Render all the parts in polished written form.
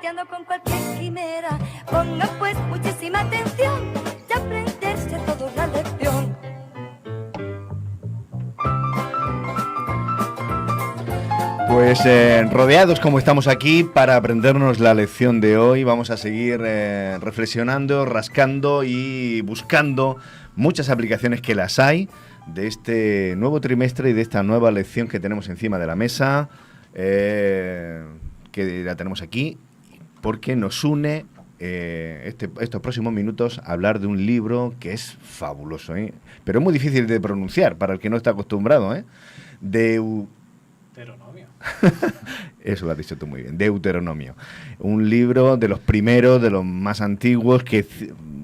coqueteando con cualquier quimera. Pongan pues muchísima atención y aprenderse toda la lección. Pues rodeados como estamos aquí para aprendernos la lección de hoy, vamos a seguir reflexionando, rascando y buscando muchas aplicaciones que las hay de este nuevo trimestre y de esta nueva lección que tenemos encima de la mesa, que la tenemos aquí, porque nos une estos próximos minutos a hablar de un libro que es fabuloso, pero es muy difícil de pronunciar para el que no está acostumbrado, Deuteronomio. Eso lo has dicho tú muy bien. Deuteronomio. Un libro de los primeros, de los más antiguos, que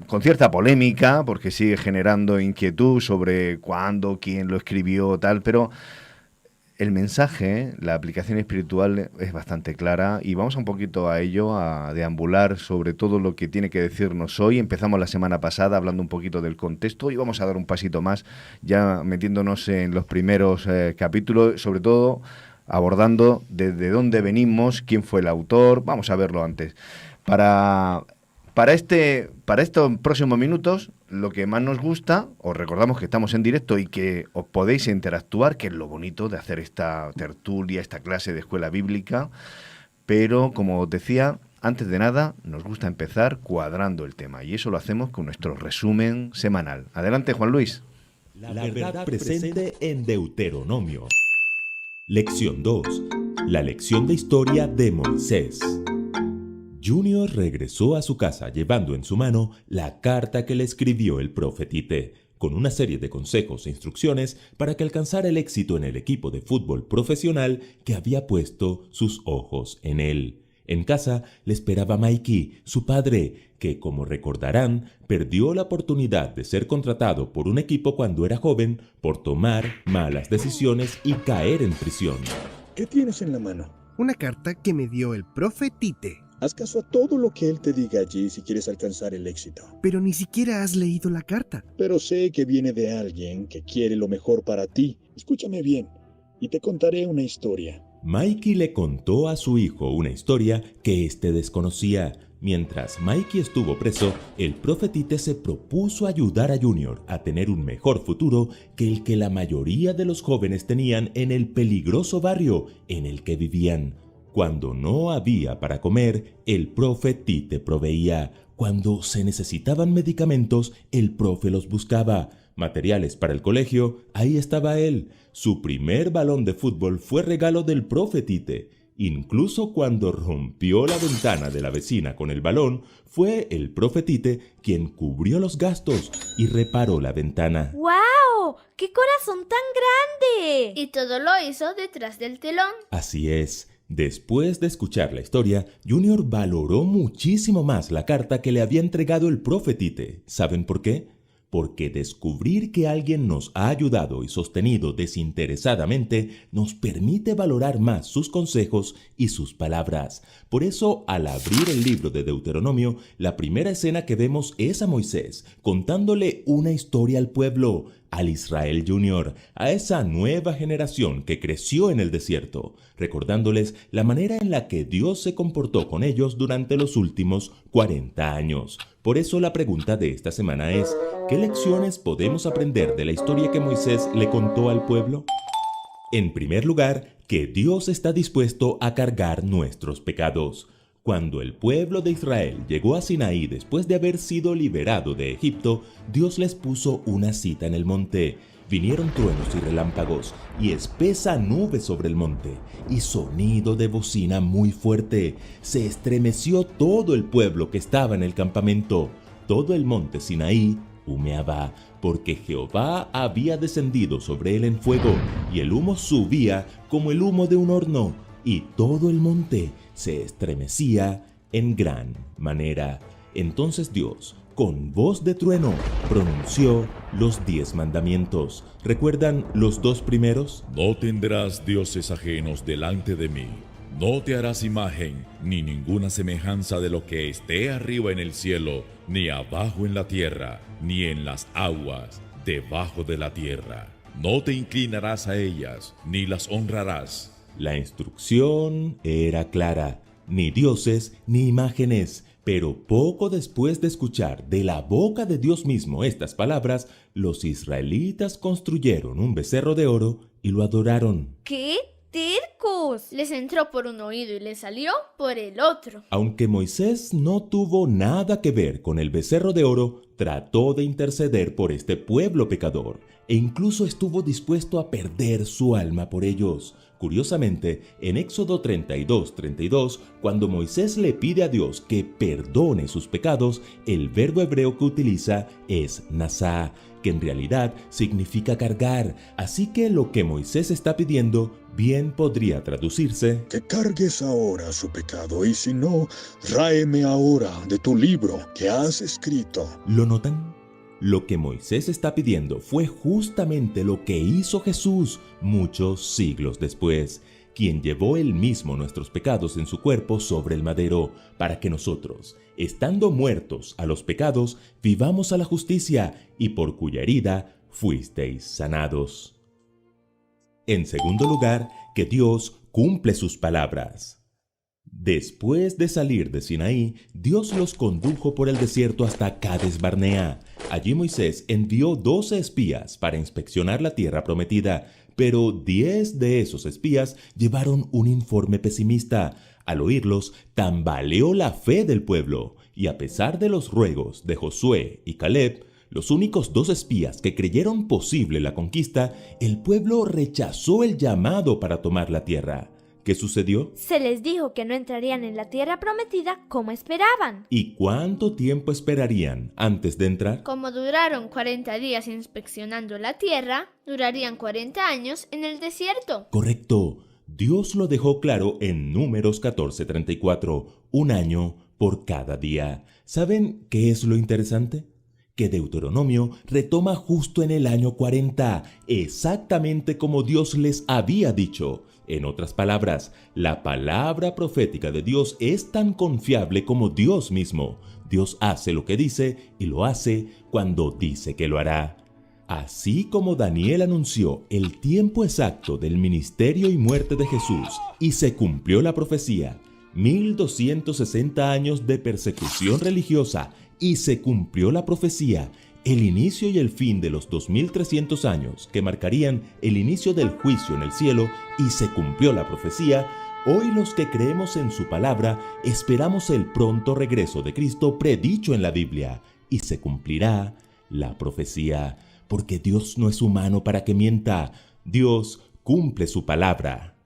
con cierta polémica, porque sigue generando inquietud sobre cuándo, quién lo escribió, tal, pero el mensaje, la aplicación espiritual es bastante clara y vamos un poquito a ello, a deambular sobre todo lo que tiene que decirnos hoy. Empezamos la semana pasada hablando un poquito del contexto y vamos a dar un pasito más, ya metiéndonos en los primeros capítulos, sobre todo abordando desde dónde venimos, quién fue el autor. Vamos a verlo antes. Para estos próximos minutos, lo que más nos gusta, os recordamos que estamos en directo y que os podéis interactuar, que es lo bonito de hacer esta tertulia, esta clase de escuela bíblica, pero como os decía, antes de nada, nos gusta empezar cuadrando el tema y eso lo hacemos con nuestro resumen semanal. Adelante, Juan Luis. La verdad presente en Deuteronomio. Lección 2. La lección de historia de Moisés. Junior regresó a su casa llevando en su mano la carta que le escribió el profetite, con una serie de consejos e instrucciones para que alcanzara el éxito en el equipo de fútbol profesional que había puesto sus ojos en él. En casa le esperaba Mikey, su padre, que, como recordarán, perdió la oportunidad de ser contratado por un equipo cuando era joven por tomar malas decisiones y caer en prisión. ¿Qué tienes en la mano? Una carta que me dio el profetite. Haz caso a todo lo que él te diga allí si quieres alcanzar el éxito. Pero ni siquiera has leído la carta. Pero sé que viene de alguien que quiere lo mejor para ti. Escúchame bien, y te contaré una historia. Mikey le contó a su hijo una historia que éste desconocía. Mientras Mikey estuvo preso, el profetite se propuso ayudar a Junior a tener un mejor futuro que el que la mayoría de los jóvenes tenían en el peligroso barrio en el que vivían. Cuando no había para comer, el profetite proveía. Cuando se necesitaban medicamentos, el profe los buscaba. Materiales para el colegio, ahí estaba él. Su primer balón de fútbol fue regalo del profetite. Incluso cuando rompió la ventana de la vecina con el balón, fue el profetite quien cubrió los gastos y reparó la ventana. ¡Guau! ¡Qué corazón tan grande! Y todo lo hizo detrás del telón. Así es. Después de escuchar la historia, Junior valoró muchísimo más la carta que le había entregado el profetite. ¿Saben por qué? Porque descubrir que alguien nos ha ayudado y sostenido desinteresadamente nos permite valorar más sus consejos y sus palabras. Por eso, al abrir el libro de Deuteronomio, la primera escena que vemos es a Moisés contándole una historia al pueblo, al Israel Junior, a esa nueva generación que creció en el desierto, recordándoles la manera en la que Dios se comportó con ellos durante los últimos 40 años. Por eso la pregunta de esta semana es, ¿qué lecciones podemos aprender de la historia que Moisés le contó al pueblo? En primer lugar, que Dios está dispuesto a cargar nuestros pecados. Cuando el pueblo de Israel llegó a Sinaí después de haber sido liberado de Egipto, Dios les puso una cita en el monte. Vinieron truenos y relámpagos, y espesa nube sobre el monte, y sonido de bocina muy fuerte. Se estremeció todo el pueblo que estaba en el campamento. Todo el monte Sinaí humeaba, porque Jehová había descendido sobre él en fuego, y el humo subía como el humo de un horno, y todo el monte se estremecía en gran manera. Entonces Dios, con voz de trueno, pronunció los 10 mandamientos. ¿Recuerdan los 2 primeros? No tendrás dioses ajenos delante de mí. No te harás imagen ni ninguna semejanza de lo que esté arriba en el cielo, ni abajo en la tierra, ni en las aguas debajo de la tierra. No te inclinarás a ellas, ni las honrarás. La instrucción era clara. ni dioses, ni imágenes. Pero poco después de escuchar de la boca de Dios mismo estas palabras, los israelitas construyeron un becerro de oro y lo adoraron. ¡Qué tercos! Les entró por un oído y les salió por el otro. Aunque Moisés no tuvo nada que ver con el becerro de oro, trató de interceder por este pueblo pecador e incluso estuvo dispuesto a perder su alma por ellos. Curiosamente, en Éxodo 32:32, cuando Moisés le pide a Dios que perdone sus pecados, el verbo hebreo que utiliza es nasá, que en realidad significa cargar. Así que lo que Moisés está pidiendo bien podría traducirse: Que cargues ahora su pecado, y si no, tráeme ahora de tu libro que has escrito. ¿Lo notan? Lo que Moisés está pidiendo fue justamente lo que hizo Jesús muchos siglos después, quien llevó él mismo nuestros pecados en su cuerpo sobre el madero, para que nosotros, estando muertos a los pecados, vivamos a la justicia, y por cuya herida fuisteis sanados. En segundo lugar, que Dios cumple sus palabras. Después de salir de Sinaí, Dios los condujo por el desierto hasta Cades Barnea. Allí Moisés envió 12 espías para inspeccionar la tierra prometida, pero 10 de esos espías llevaron un informe pesimista. Al oírlos, tambaleó la fe del pueblo, y a pesar de los ruegos de Josué y Caleb, los únicos 2 espías que creyeron posible la conquista, el pueblo rechazó el llamado para tomar la tierra. ¿Qué sucedió? Se les dijo que no entrarían en la tierra prometida como esperaban. ¿Y cuánto tiempo esperarían antes de entrar? Como duraron 40 días inspeccionando la tierra, durarían 40 años en el desierto. Correcto. Dios lo dejó claro en Números 14:34, 1 año por cada día. ¿Saben qué es lo interesante? Que Deuteronomio retoma justo en el año 40, exactamente como Dios les había dicho. En otras palabras, la palabra profética de Dios es tan confiable como Dios mismo. Dios hace lo que dice y lo hace cuando dice que lo hará. Así como Daniel anunció el tiempo exacto del ministerio y muerte de Jesús y se cumplió la profecía, 1260 años de persecución religiosa y se cumplió la profecía, el inicio y el fin de los 2300 años que marcarían el inicio del juicio en el cielo y se cumplió la profecía, hoy los que creemos en su palabra esperamos el pronto regreso de Cristo predicho en la Biblia y se cumplirá la profecía, porque Dios no es humano para que mienta, Dios cumple su palabra.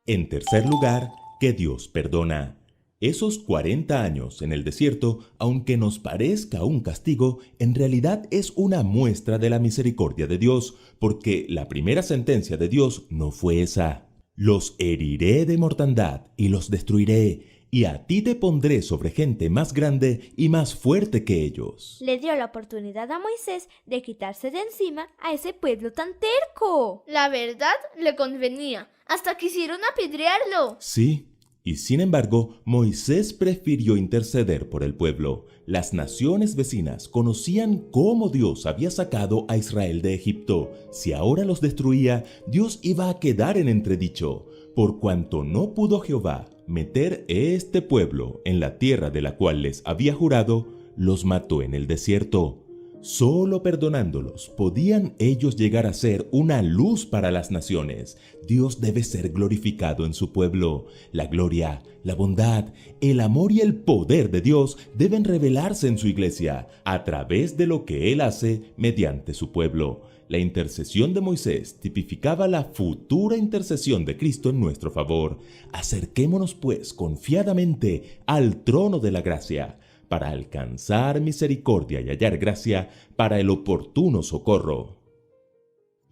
En tercer lugar, que Dios perdona. Esos 40 años en el desierto, aunque nos parezca un castigo, en realidad es una muestra de la misericordia de Dios, porque la primera sentencia de Dios no fue esa. Los heriré de mortandad y los destruiré, y a ti te pondré sobre gente más grande y más fuerte que ellos. Le dio la oportunidad a Moisés de quitarse de encima a ese pueblo tan terco. La verdad le convenía, hasta quisieron apedrearlo. Sí. Y sin embargo, Moisés prefirió interceder por el pueblo. Las naciones vecinas conocían cómo Dios había sacado a Israel de Egipto. Si ahora los destruía, Dios iba a quedar en entredicho. Por cuanto no pudo Jehová meter este pueblo en la tierra de la cual les había jurado, los mató en el desierto. Solo perdonándolos podían ellos llegar a ser una luz para las naciones. Dios debe ser glorificado en su pueblo. La gloria, la bondad, el amor y el poder de Dios deben revelarse en su iglesia a través de lo que Él hace mediante su pueblo. La intercesión de Moisés tipificaba la futura intercesión de Cristo en nuestro favor. Acerquémonos pues confiadamente al trono de la gracia, para alcanzar misericordia y hallar gracia para el oportuno socorro.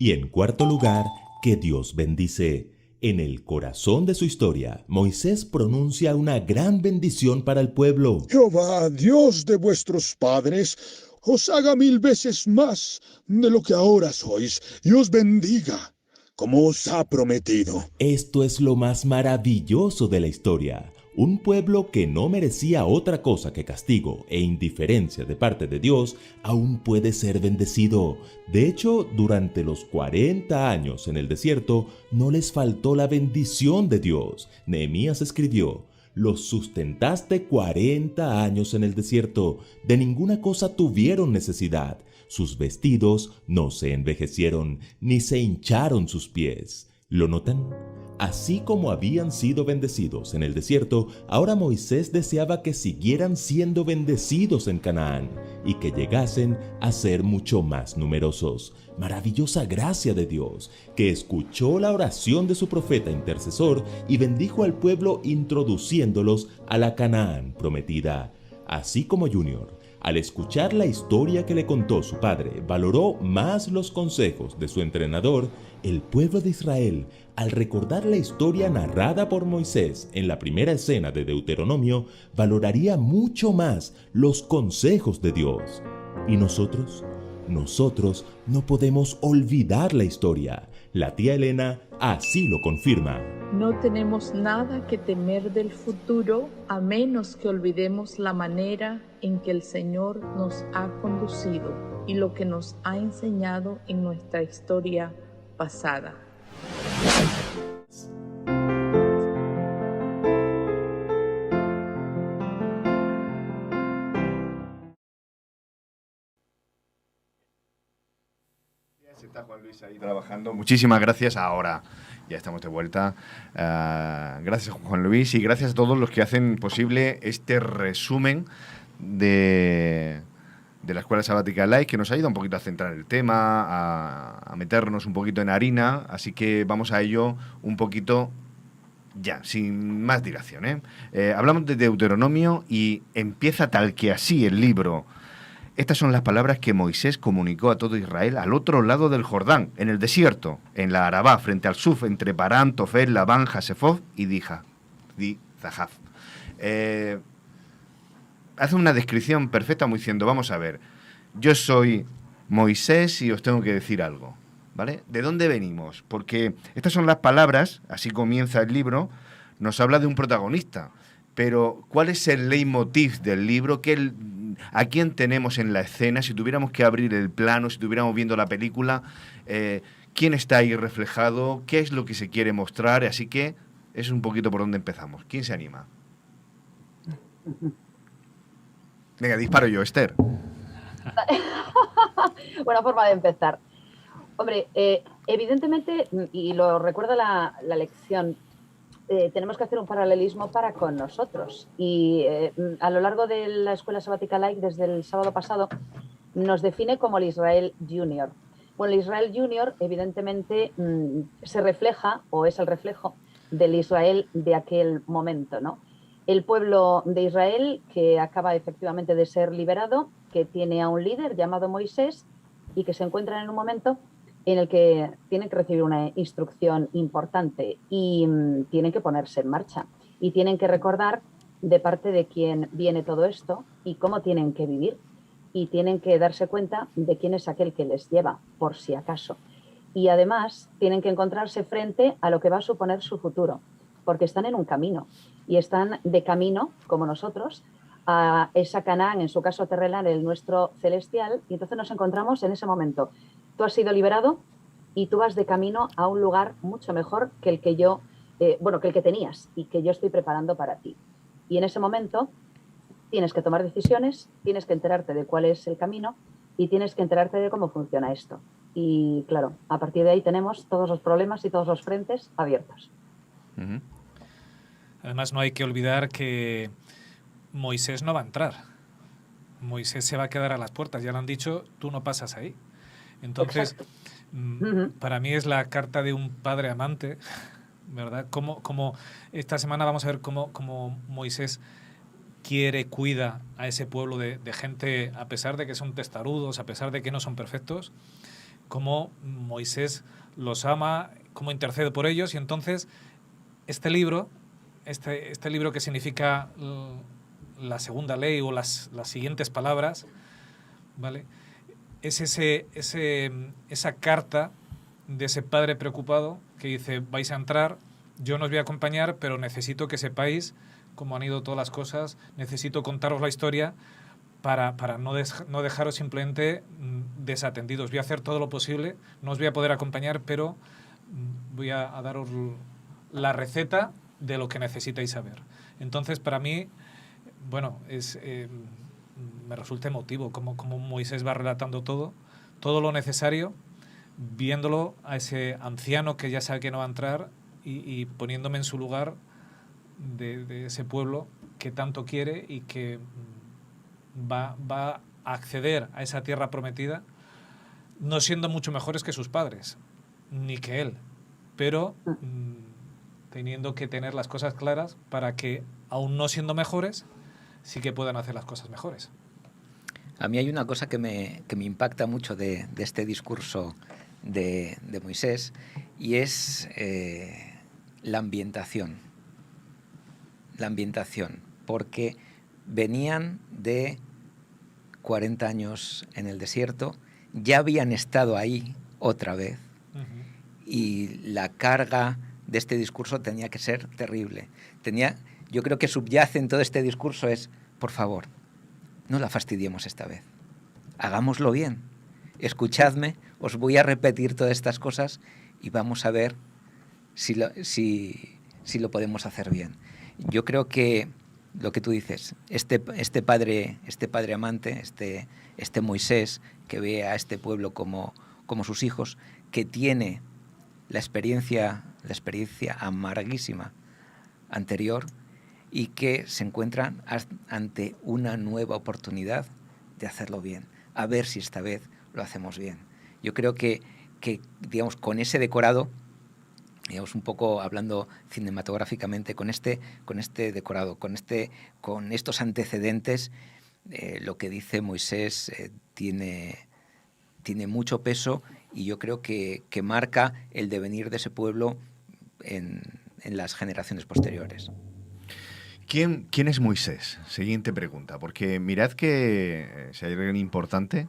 Y en cuarto lugar, que Dios bendice. En el corazón de su historia, Moisés pronuncia una gran bendición para el pueblo. Jehová, Dios de vuestros padres, os haga 1000 veces más de lo que ahora sois, y os bendiga, como os ha prometido. Esto es lo más maravilloso de la historia. Un pueblo que no merecía otra cosa que castigo e indiferencia de parte de Dios, aún puede ser bendecido. De hecho, durante los 40 años en el desierto, no les faltó la bendición de Dios. Nehemías escribió: los sustentaste 40 años en el desierto, de ninguna cosa tuvieron necesidad. Sus vestidos no se envejecieron, ni se hincharon sus pies. ¿Lo notan? Así como habían sido bendecidos en el desierto, ahora Moisés deseaba que siguieran siendo bendecidos en Canaán y que llegasen a ser mucho más numerosos. Maravillosa gracia de Dios, que escuchó la oración de su profeta intercesor y bendijo al pueblo introduciéndolos a la Canaán prometida. Así como Junior, al escuchar la historia que le contó su padre, valoró más los consejos de su entrenador. El pueblo de Israel, al recordar la historia narrada por Moisés en la primera escena de Deuteronomio, valoraría mucho más los consejos de Dios. ¿Y nosotros? Nosotros no podemos olvidar la historia. La tía Elena así lo confirma. No tenemos nada que temer del futuro a menos que olvidemos la manera en que el Señor nos ha conducido y lo que nos ha enseñado en nuestra historia pasada. Está Juan Luis ahí trabajando. Muchísimas gracias. Ahora ya estamos de vuelta. Gracias, Juan Luis, y gracias a todos los que hacen posible este resumen de la Escuela Sabática Live, que nos ayuda un poquito a centrar el tema, a meternos un poquito en harina. Así que vamos a ello un poquito ya, sin más dilación, hablamos de Deuteronomio y empieza tal que así el libro. Estas son las palabras que Moisés comunicó a todo Israel al otro lado del Jordán, en el desierto, en la Arabá, frente al Suf, entre Parán, Tofel, Labán, Hasefov y Zahaf. Hace una descripción perfecta muy diciendo, vamos a ver, yo soy Moisés y os tengo que decir algo, ¿vale? ¿De dónde venimos? Porque estas son las palabras, así comienza el libro, nos habla de un protagonista, pero ¿cuál es el leitmotiv del libro? ¿A quién tenemos en la escena? Si tuviéramos que abrir el plano, si estuviéramos viendo la película, ¿quién está ahí reflejado? ¿Qué es lo que se quiere mostrar? Así que es un poquito por donde empezamos. ¿Quién se anima? Venga, disparo yo, Esther. Buena forma de empezar. Hombre, evidentemente, y lo recuerda la lección, tenemos que hacer un paralelismo para con nosotros. Y a lo largo de la Escuela Sabática Live, desde el sábado pasado, nos define como el Israel Junior. Bueno, el Israel Junior, evidentemente, se refleja, o es el reflejo, del Israel de aquel momento, ¿no? El pueblo de Israel, que acaba efectivamente de ser liberado, que tiene a un líder llamado Moisés y que se encuentra en un momento en el que tienen que recibir una instrucción importante y tienen que ponerse en marcha y tienen que recordar de parte de quién viene todo esto y cómo tienen que vivir, y tienen que darse cuenta de quién es aquel que les lleva, por si acaso. Y además tienen que encontrarse frente a lo que va a suponer su futuro, porque están en un camino y están de camino, como nosotros, a esa Canaán, en su caso terrenal, el nuestro celestial, y entonces nos encontramos en ese momento. Tú has sido liberado y tú vas de camino a un lugar mucho mejor que el que yo, que el que tenías y que yo estoy preparando para ti. Y en ese momento tienes que tomar decisiones, tienes que enterarte de cuál es el camino y tienes que enterarte de cómo funciona esto. Y claro, a partir de ahí tenemos todos los problemas y todos los frentes abiertos. Uh-huh. Además, no hay que olvidar que Moisés no va a entrar. Moisés se va a quedar a las puertas. Ya lo han dicho, tú no pasas ahí. Entonces, para mí es la carta de un padre amante, ¿verdad? Como esta semana vamos a ver cómo Moisés cuida a ese pueblo de gente, a pesar de que son testarudos, a pesar de que no son perfectos, cómo Moisés los ama, cómo intercede por ellos. Y entonces, este libro que significa la segunda ley o las siguientes palabras, ¿vale? Es esa carta de ese padre preocupado que dice, vais a entrar, yo no os voy a acompañar, pero necesito que sepáis cómo han ido todas las cosas, necesito contaros la historia para no dejaros simplemente desatendidos. Voy a hacer todo lo posible, no os voy a poder acompañar, pero voy a daros la receta de lo que necesitáis saber. Entonces, para mí, bueno, me resulta emotivo cómo Moisés va relatando todo lo necesario, viéndolo a ese anciano que ya sabe que no va a entrar y poniéndome en su lugar de ese pueblo que tanto quiere y que va a acceder a esa tierra prometida, no siendo mucho mejores que sus padres, ni que él, pero teniendo que tener las cosas claras para que, aún no siendo mejores, sí que puedan hacer las cosas mejores. A mí hay una cosa que me impacta mucho de este discurso de Moisés, y es la ambientación. La ambientación, porque venían de 40 años en el desierto, ya habían estado ahí otra vez, y la carga de este discurso tenía que ser terrible. Yo creo que subyace en todo este discurso es, por favor, no la fastidiemos esta vez, hagámoslo bien, escuchadme, os voy a repetir todas estas cosas y vamos a ver si lo podemos hacer bien. Yo creo que lo que tú dices, este padre amante, este Moisés que ve a este pueblo como sus hijos, que tiene la experiencia amarguísima anterior y que se encuentran ante una nueva oportunidad de hacerlo bien, a ver si esta vez lo hacemos bien. Yo creo que digamos, con ese decorado, digamos, un poco hablando cinematográficamente, con este decorado, con estos antecedentes, lo que dice Moisés tiene mucho peso, y yo creo que marca el devenir de ese pueblo en las generaciones posteriores. ¿Quién es Moisés? Siguiente pregunta, porque mirad que si hay alguien importante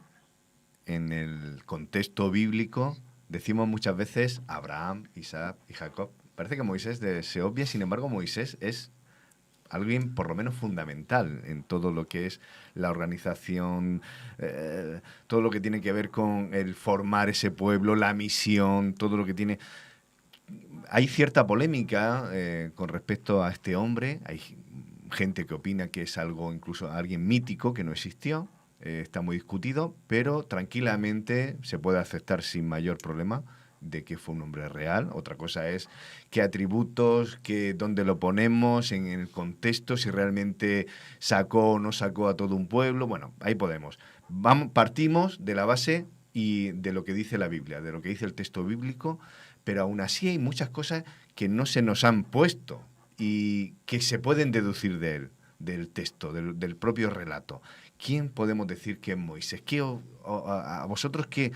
en el contexto bíblico, decimos muchas veces Abraham, Isaac y Jacob. Parece que Moisés se obvia, sin embargo Moisés es alguien por lo menos fundamental en todo lo que es la organización, todo lo que tiene que ver con el formar ese pueblo, la misión, todo lo que tiene... Hay cierta polémica con respecto a este hombre. Hay gente que opina que es incluso alguien mítico, que no existió. Está muy discutido, pero tranquilamente se puede aceptar sin mayor problema de que fue un hombre real. Otra cosa es qué atributos, dónde lo ponemos en el contexto, si realmente sacó o no sacó a todo un pueblo. Bueno, ahí podemos. Partimos de la base y de lo que dice la Biblia, de lo que dice el texto bíblico, pero aún así hay muchas cosas que no se nos han puesto y que se pueden deducir del texto, del propio relato. ¿Quién podemos decir que es Moisés? A vosotros qué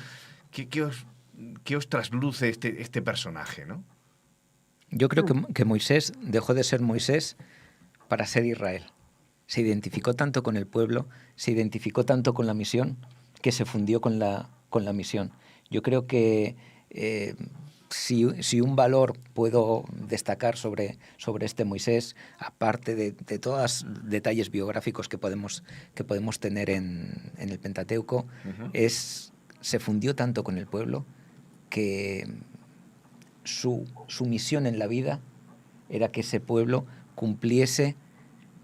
os trasluce este personaje, ¿no? Yo creo que Moisés dejó de ser Moisés para ser Israel. Se identificó tanto con el pueblo, se identificó tanto con la misión, que se fundió con la misión. Yo creo que si un valor puedo destacar sobre este Moisés, aparte de todos los detalles biográficos que podemos tener en el Pentateuco, se fundió tanto con el pueblo que su misión en la vida era que ese pueblo cumpliese,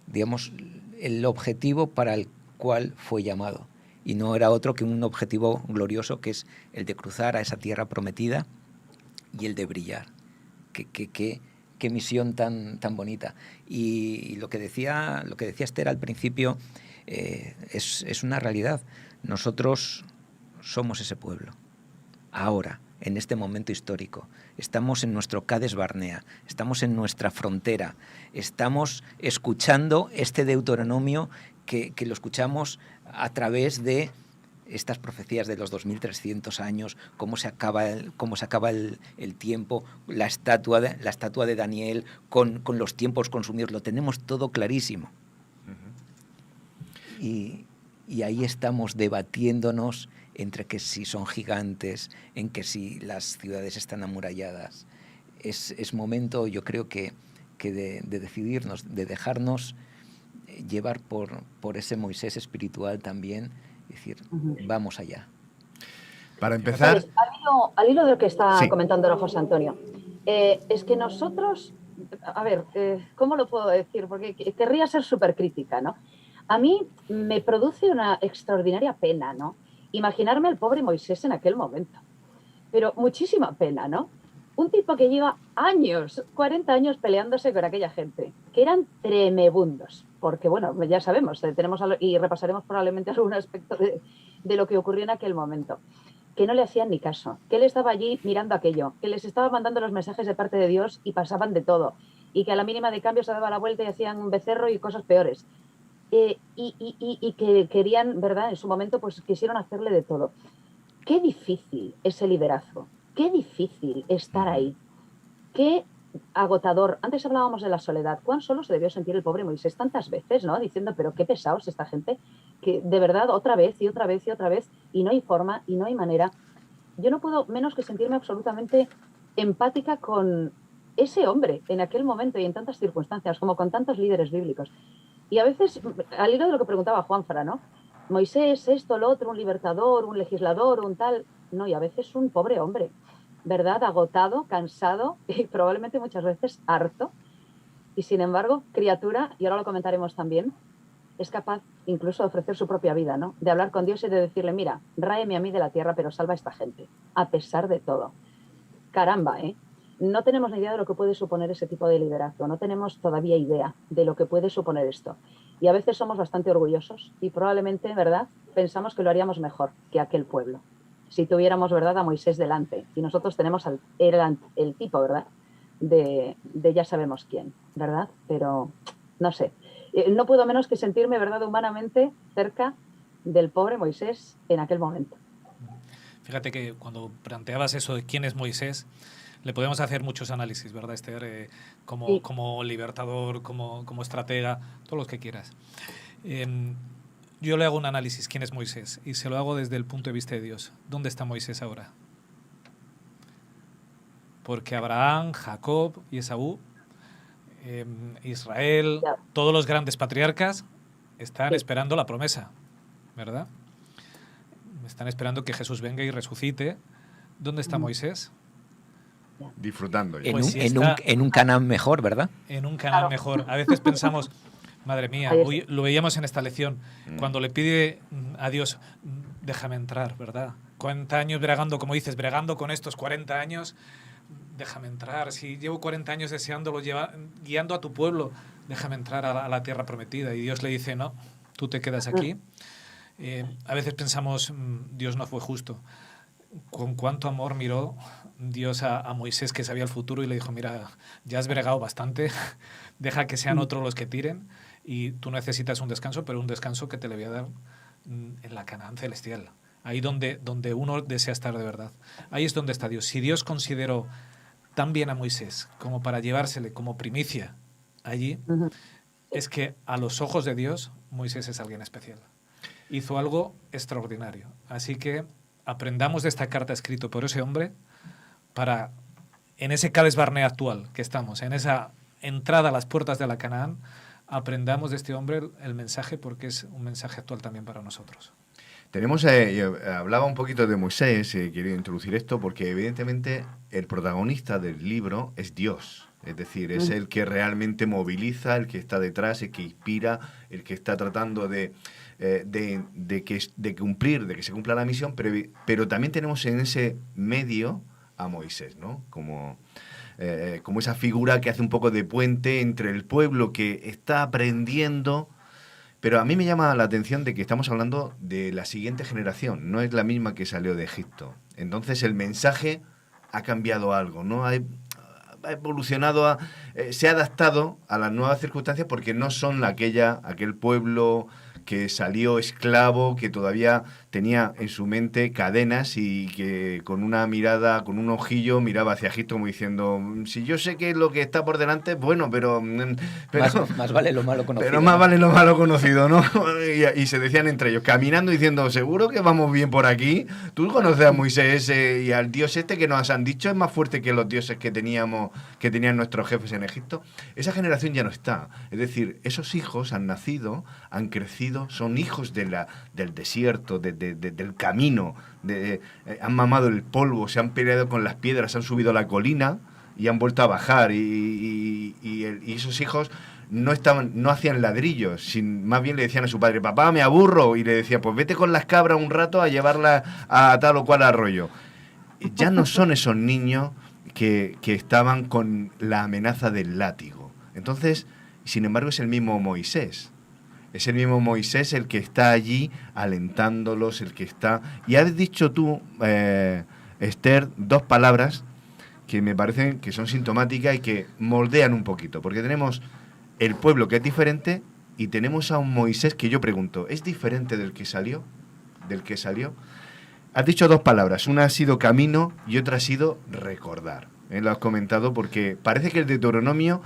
digamos, el objetivo para el cual fue llamado. Y no era otro que un objetivo glorioso, que es el de cruzar a esa tierra prometida y el de brillar. Qué misión tan bonita. Y lo que decía Esther al principio es una realidad. Nosotros somos ese pueblo. Ahora, en este momento histórico, estamos en nuestro Cades Barnea, estamos en nuestra frontera, estamos escuchando este Deuteronomio que lo escuchamos a través de estas profecías de los 2300 años, cómo se acaba el tiempo, la estatua de Daniel con los tiempos consumidos, lo tenemos todo clarísimo. Y ahí estamos debatiéndonos entre que si son gigantes, en que si las ciudades están amuralladas. Es momento, yo creo que de decidirnos, de dejarnos llevar por ese Moisés espiritual también, decir, vamos allá. Para empezar... Al hilo de lo que está comentando José Antonio, es que nosotros a ver, ¿cómo lo puedo decir? Porque querría ser súper crítica, ¿no? A mí me produce una extraordinaria pena, ¿no? Imaginarme al pobre Moisés en aquel momento. Pero muchísima pena, ¿no? Un tipo que lleva años, 40 años peleándose con aquella gente, que eran tremebundos, porque bueno, ya sabemos, tenemos y repasaremos probablemente algún aspecto de lo que ocurrió en aquel momento, que no le hacían ni caso, que él estaba allí mirando aquello, que les estaba mandando los mensajes de parte de Dios y pasaban de todo, y que a la mínima de cambio se daba la vuelta y hacían un becerro y cosas peores. Y que querían, ¿verdad? En su momento pues quisieron hacerle de todo. Qué difícil ese liderazgo, qué difícil estar ahí, qué agotador. Antes hablábamos de la soledad, cuán solo se debió sentir el pobre Moisés tantas veces, ¿no? Diciendo, pero qué pesados esta gente, que de verdad otra vez y otra vez y otra vez, y no hay forma y no hay manera. Yo no puedo menos que sentirme absolutamente empática con ese hombre en aquel momento y en tantas circunstancias, como con tantos líderes bíblicos. Y a veces, al hilo de lo que preguntaba Juanfra, ¿no? Moisés, esto, lo otro, un libertador, un legislador, un tal... No, y a veces un pobre hombre, ¿verdad? Agotado, cansado y probablemente muchas veces harto. Y sin embargo, criatura, y ahora lo comentaremos también, es capaz incluso de ofrecer su propia vida, ¿no? De hablar con Dios y de decirle, mira, ráeme a mí de la tierra, pero salva a esta gente, a pesar de todo. Caramba, ¿eh? No tenemos ni idea de lo que puede suponer ese tipo de liderazgo, no tenemos todavía idea de lo que puede suponer esto. Y a veces somos bastante orgullosos y probablemente, ¿verdad?, pensamos que lo haríamos mejor que aquel pueblo. Si tuviéramos, ¿verdad?, a Moisés delante. Y nosotros tenemos el tipo, ¿verdad?, de ya sabemos quién, ¿verdad? Pero, no sé, no puedo menos que sentirme, ¿verdad?, humanamente cerca del pobre Moisés en aquel momento. Fíjate que cuando planteabas eso de quién es Moisés, le podemos hacer muchos análisis, ¿verdad, Esther? Como libertador, como estratega, todos los que quieras. Yo le hago un análisis, ¿quién es Moisés? Y se lo hago desde el punto de vista de Dios. ¿Dónde está Moisés ahora? Porque Abraham, Jacob y Esaú, Israel, todos los grandes patriarcas están esperando la promesa, ¿verdad? Están esperando que Jesús venga y resucite. ¿Dónde está Moisés? Disfrutando. Pues en un Canaán mejor, ¿verdad? En un Canaán mejor. A veces pensamos, madre mía, hoy lo veíamos en esta lección, cuando le pide a Dios, déjame entrar, ¿verdad? 40 años bregando, como dices, bregando con estos 40 años, déjame entrar. Si llevo 40 años deseándolo, guiando a tu pueblo, déjame entrar a la tierra prometida. Y Dios le dice, no, tú te quedas aquí. A veces pensamos, Dios no fue justo. Con cuánto amor miró Dios a Moisés, que sabía el futuro, y le dijo, mira, ya has bregado bastante, deja que sean otros los que tiren, y tú necesitas un descanso, pero un descanso que te le voy a dar en la Canaán celestial, ahí donde uno desea estar de verdad. Ahí es donde está Dios. Si Dios consideró tan bien a Moisés como para llevársele como primicia allí, es que a los ojos de Dios Moisés es alguien especial. Hizo algo extraordinario. Así que aprendamos de esta carta escrita por ese hombre para, en ese Cades Barnea actual que estamos, en esa entrada a las puertas de la Canaán, aprendamos de este hombre el mensaje, porque es un mensaje actual también para nosotros. Tenemos, hablaba un poquito de Moisés, quiero introducir esto porque evidentemente el protagonista del libro es Dios. Es decir, es el que realmente moviliza, el que está detrás, el que inspira, el que está tratando de cumplir, de que se cumpla la misión, pero también tenemos en ese medio a Moisés, ¿no? Como esa figura que hace un poco de puente entre el pueblo que está aprendiendo. Pero a mí me llama la atención de que estamos hablando de la siguiente generación, no es la misma que salió de Egipto. Entonces el mensaje ha cambiado algo, ¿no? Ha evolucionado, se ha adaptado a las nuevas circunstancias, porque no son aquel pueblo que salió esclavo, que todavía tenía en su mente cadenas y que con una mirada, con un ojillo, miraba hacia Egipto como diciendo, si yo sé que lo que está por delante, bueno, pero más vale lo malo conocido. Pero más vale lo malo conocido, ¿no? Y se decían entre ellos, caminando, diciendo, seguro que vamos bien por aquí. Tú conoces a Moisés y al dios este que nos han dicho es más fuerte que los dioses que tenían nuestros jefes en Egipto. Esa generación ya no está. Es decir, esos hijos han nacido, han crecido, son hijos del desierto, del camino, han mamado el polvo, se han peleado con las piedras, han subido a la colina y han vuelto a bajar y esos hijos no hacían ladrillos, más bien le decían a su padre, papá, me aburro, y le decía, pues vete con las cabras un rato a llevarlas a tal o cual arroyo. Ya no son esos niños que estaban con la amenaza del látigo. Entonces, sin embargo, es el mismo Moisés. Es el mismo Moisés el que está allí alentándolos, el que está... Y has dicho tú, Esther, dos palabras que me parecen que son sintomáticas y que moldean un poquito, porque tenemos el pueblo que es diferente y tenemos a un Moisés que yo pregunto, ¿es diferente del que salió? Has dicho dos palabras, una ha sido camino y otra ha sido recordar. Lo has comentado porque parece que el Deuteronomio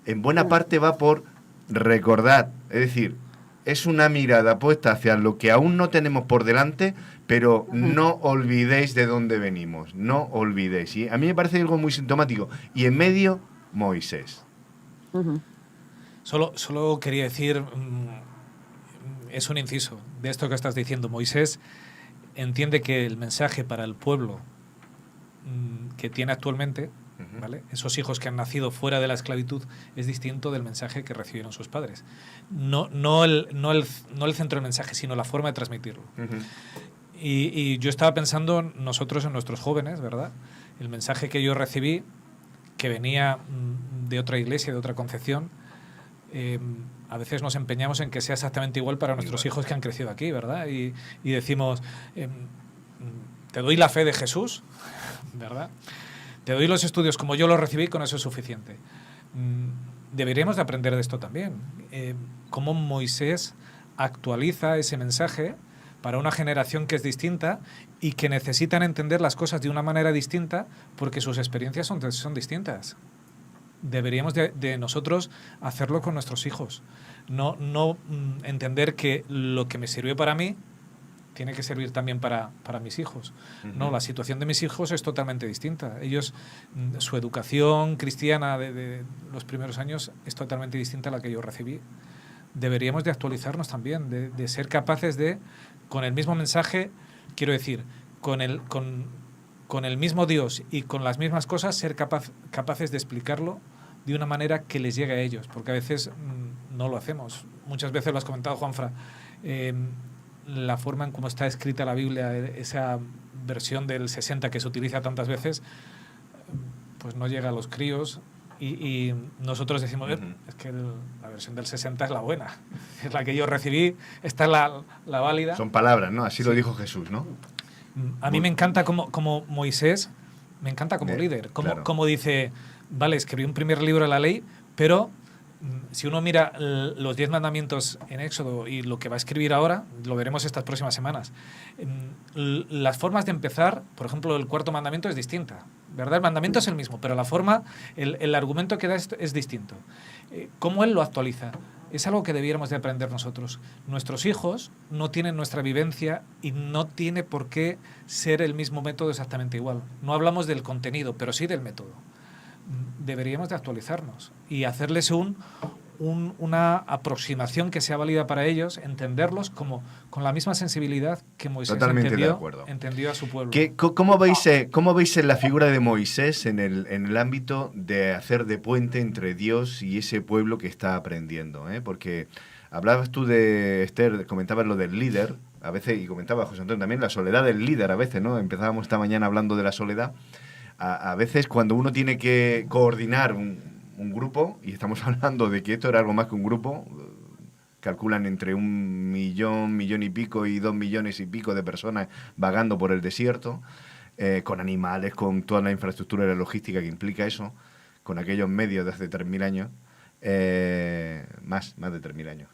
en buena parte va por recordar, es decir, es una mirada puesta hacia lo que aún no tenemos por delante, pero no olvidéis de dónde venimos, no olvidéis. Y a mí me parece algo muy sintomático. Y en medio, Moisés. Solo quería decir, es un inciso de esto que estás diciendo. Moisés entiende que el mensaje para el pueblo que tiene actualmente, ¿vale? Esos hijos que han nacido fuera de la esclavitud, es distinto del mensaje que recibieron sus padres. No el centro del mensaje, sino la forma de transmitirlo. Y yo estaba pensando nosotros en nuestros jóvenes, ¿verdad? El mensaje que yo recibí, que venía de otra iglesia, de otra concepción, a veces nos empeñamos en que sea exactamente igual para nuestros hijos que han crecido aquí, ¿verdad? Y decimos, te doy la fe de Jesús, ¿verdad? Te doy los estudios como yo los recibí, con eso es suficiente. Deberíamos de aprender de esto también. Cómo Moisés actualiza ese mensaje para una generación que es distinta y que necesitan entender las cosas de una manera distinta porque sus experiencias son distintas. Deberíamos de nosotros hacerlo con nuestros hijos. No entender que lo que me sirvió para mí tiene que servir también para mis hijos. No, la situación de mis hijos es totalmente distinta. Ellos, su educación cristiana de los primeros años es totalmente distinta a la que yo recibí. Deberíamos de actualizarnos también, de ser capaces de, con el mismo mensaje, quiero decir, con el mismo Dios y con las mismas cosas, ser capaces de explicarlo de una manera que les llegue a ellos, porque a veces no lo hacemos. Muchas veces lo has comentado, Juanfra, la forma en cómo está escrita la Biblia, esa versión del 60 que se utiliza tantas veces, pues no llega a los críos y nosotros decimos, es que la versión del 60 es la buena, es la que yo recibí, esta es la válida. Son palabras, ¿no? Así lo dijo Jesús, ¿no? A mí me encanta como Moisés, me encanta como líder, como dice, vale, escribí un primer libro de la ley, pero si uno mira los 10 mandamientos en Éxodo y lo que va a escribir ahora, lo veremos estas próximas semanas, las formas de empezar, por ejemplo, el cuarto mandamiento es distinta, ¿verdad? El mandamiento es el mismo, pero la forma, el argumento que da es distinto. ¿Cómo él lo actualiza? Es algo que debiéramos de aprender nosotros. Nuestros hijos no tienen nuestra vivencia y no tiene por qué ser el mismo método exactamente igual. No hablamos del contenido, pero sí del método. Deberíamos de actualizarnos y hacerles una aproximación que sea válida para ellos, entenderlos con la misma sensibilidad que Moisés entendió a su pueblo. ¿Cómo veis la figura de Moisés en el ámbito de hacer de puente entre Dios y ese pueblo que está aprendiendo? Porque hablabas tú de, Esther, comentabas lo del líder, a veces, y comentaba José Antonio también, la soledad del líder a veces, ¿no? Empezábamos esta mañana hablando de la soledad. A veces cuando uno tiene que coordinar un grupo, y estamos hablando de que esto era algo más que un grupo, calculan entre 1 millón, millón y pico y 2 millones y pico de personas vagando por el desierto, con animales, con toda la infraestructura y la logística que implica eso, con aquellos medios de hace 3.000 años, más de 3.000 años.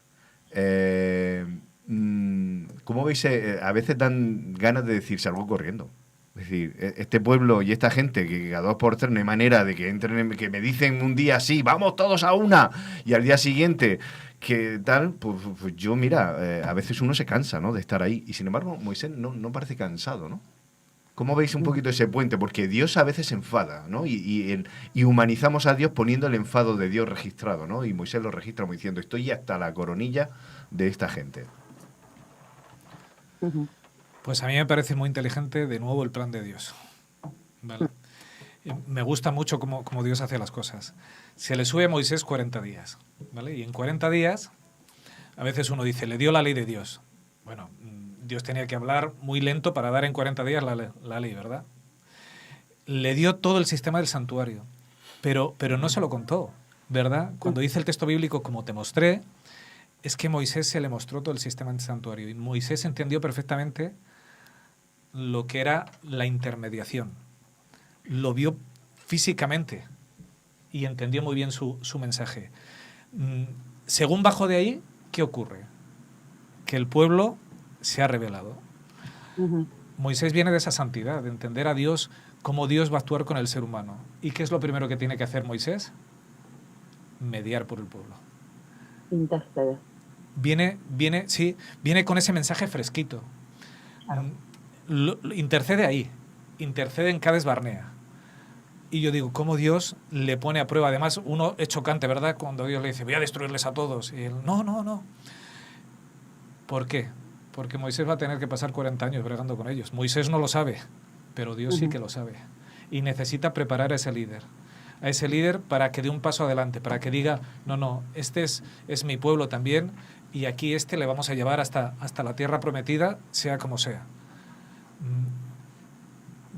¿Cómo veis? A veces dan ganas de decir, salgo corriendo. Es decir, este pueblo y esta gente que cada 2 por 3 no hay manera de que entren, que me dicen un día sí, vamos todos a una, y al día siguiente que tal, pues yo mira, a veces uno se cansa, ¿no?, de estar ahí, y sin embargo Moisés no parece cansado, ¿no? ¿Cómo veis un poquito ese puente? Porque Dios a veces se enfada, ¿no? Y humanizamos a Dios poniendo el enfado de Dios registrado, ¿no? Y Moisés lo registra como diciendo, estoy hasta la coronilla de esta gente. Pues a mí me parece muy inteligente, de nuevo, el plan de Dios. ¿Vale? Me gusta mucho cómo Dios hace las cosas. Se le sube a Moisés 40 días, ¿vale? Y en 40 días, a veces uno dice, le dio la ley de Dios. Bueno, Dios tenía que hablar muy lento para dar en 40 días la ley, ¿verdad? Le dio todo el sistema del santuario, pero no se lo contó, ¿verdad? Cuando dice el texto bíblico, como te mostré, es que Moisés se le mostró todo el sistema del santuario. Y Moisés entendió perfectamente lo que era la intermediación. Lo vio físicamente y entendió muy bien su mensaje. Según bajó de ahí, ¿qué ocurre? Que el pueblo se ha rebelado. Moisés viene de esa santidad, de entender a Dios, cómo Dios va a actuar con el ser humano. ¿Y qué es lo primero que tiene que hacer Moisés? Mediar por el pueblo. Interceder. Viene con ese mensaje fresquito. Claro. Intercede ahí, intercede en Cades Barnea. Y yo digo, ¿cómo Dios le pone a prueba? Además, uno es chocante, ¿verdad? Cuando Dios le dice, voy a destruirles a todos. Y él, no. ¿Por qué? Porque Moisés va a tener que pasar 40 años bregando con ellos. Moisés no lo sabe, pero Dios sí que lo sabe. Y necesita preparar a ese líder para que dé un paso adelante, para que diga, no, este es mi pueblo también, y aquí le vamos a llevar hasta la tierra prometida, sea como sea.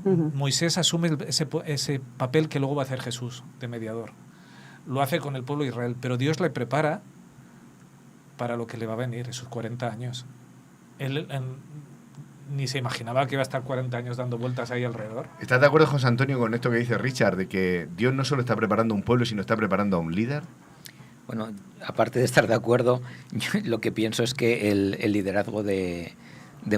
Moisés asume ese papel que luego va a hacer Jesús, de mediador. Lo hace con el pueblo de Israel, pero Dios le prepara para lo que le va a venir, esos 40 años. Él ni se imaginaba que iba a estar 40 años dando vueltas ahí alrededor. ¿Estás de acuerdo, José Antonio, con esto que dice Richard, de que Dios no solo está preparando un pueblo, sino está preparando a un líder? Bueno, aparte de estar de acuerdo, yo lo que pienso es que el liderazgo de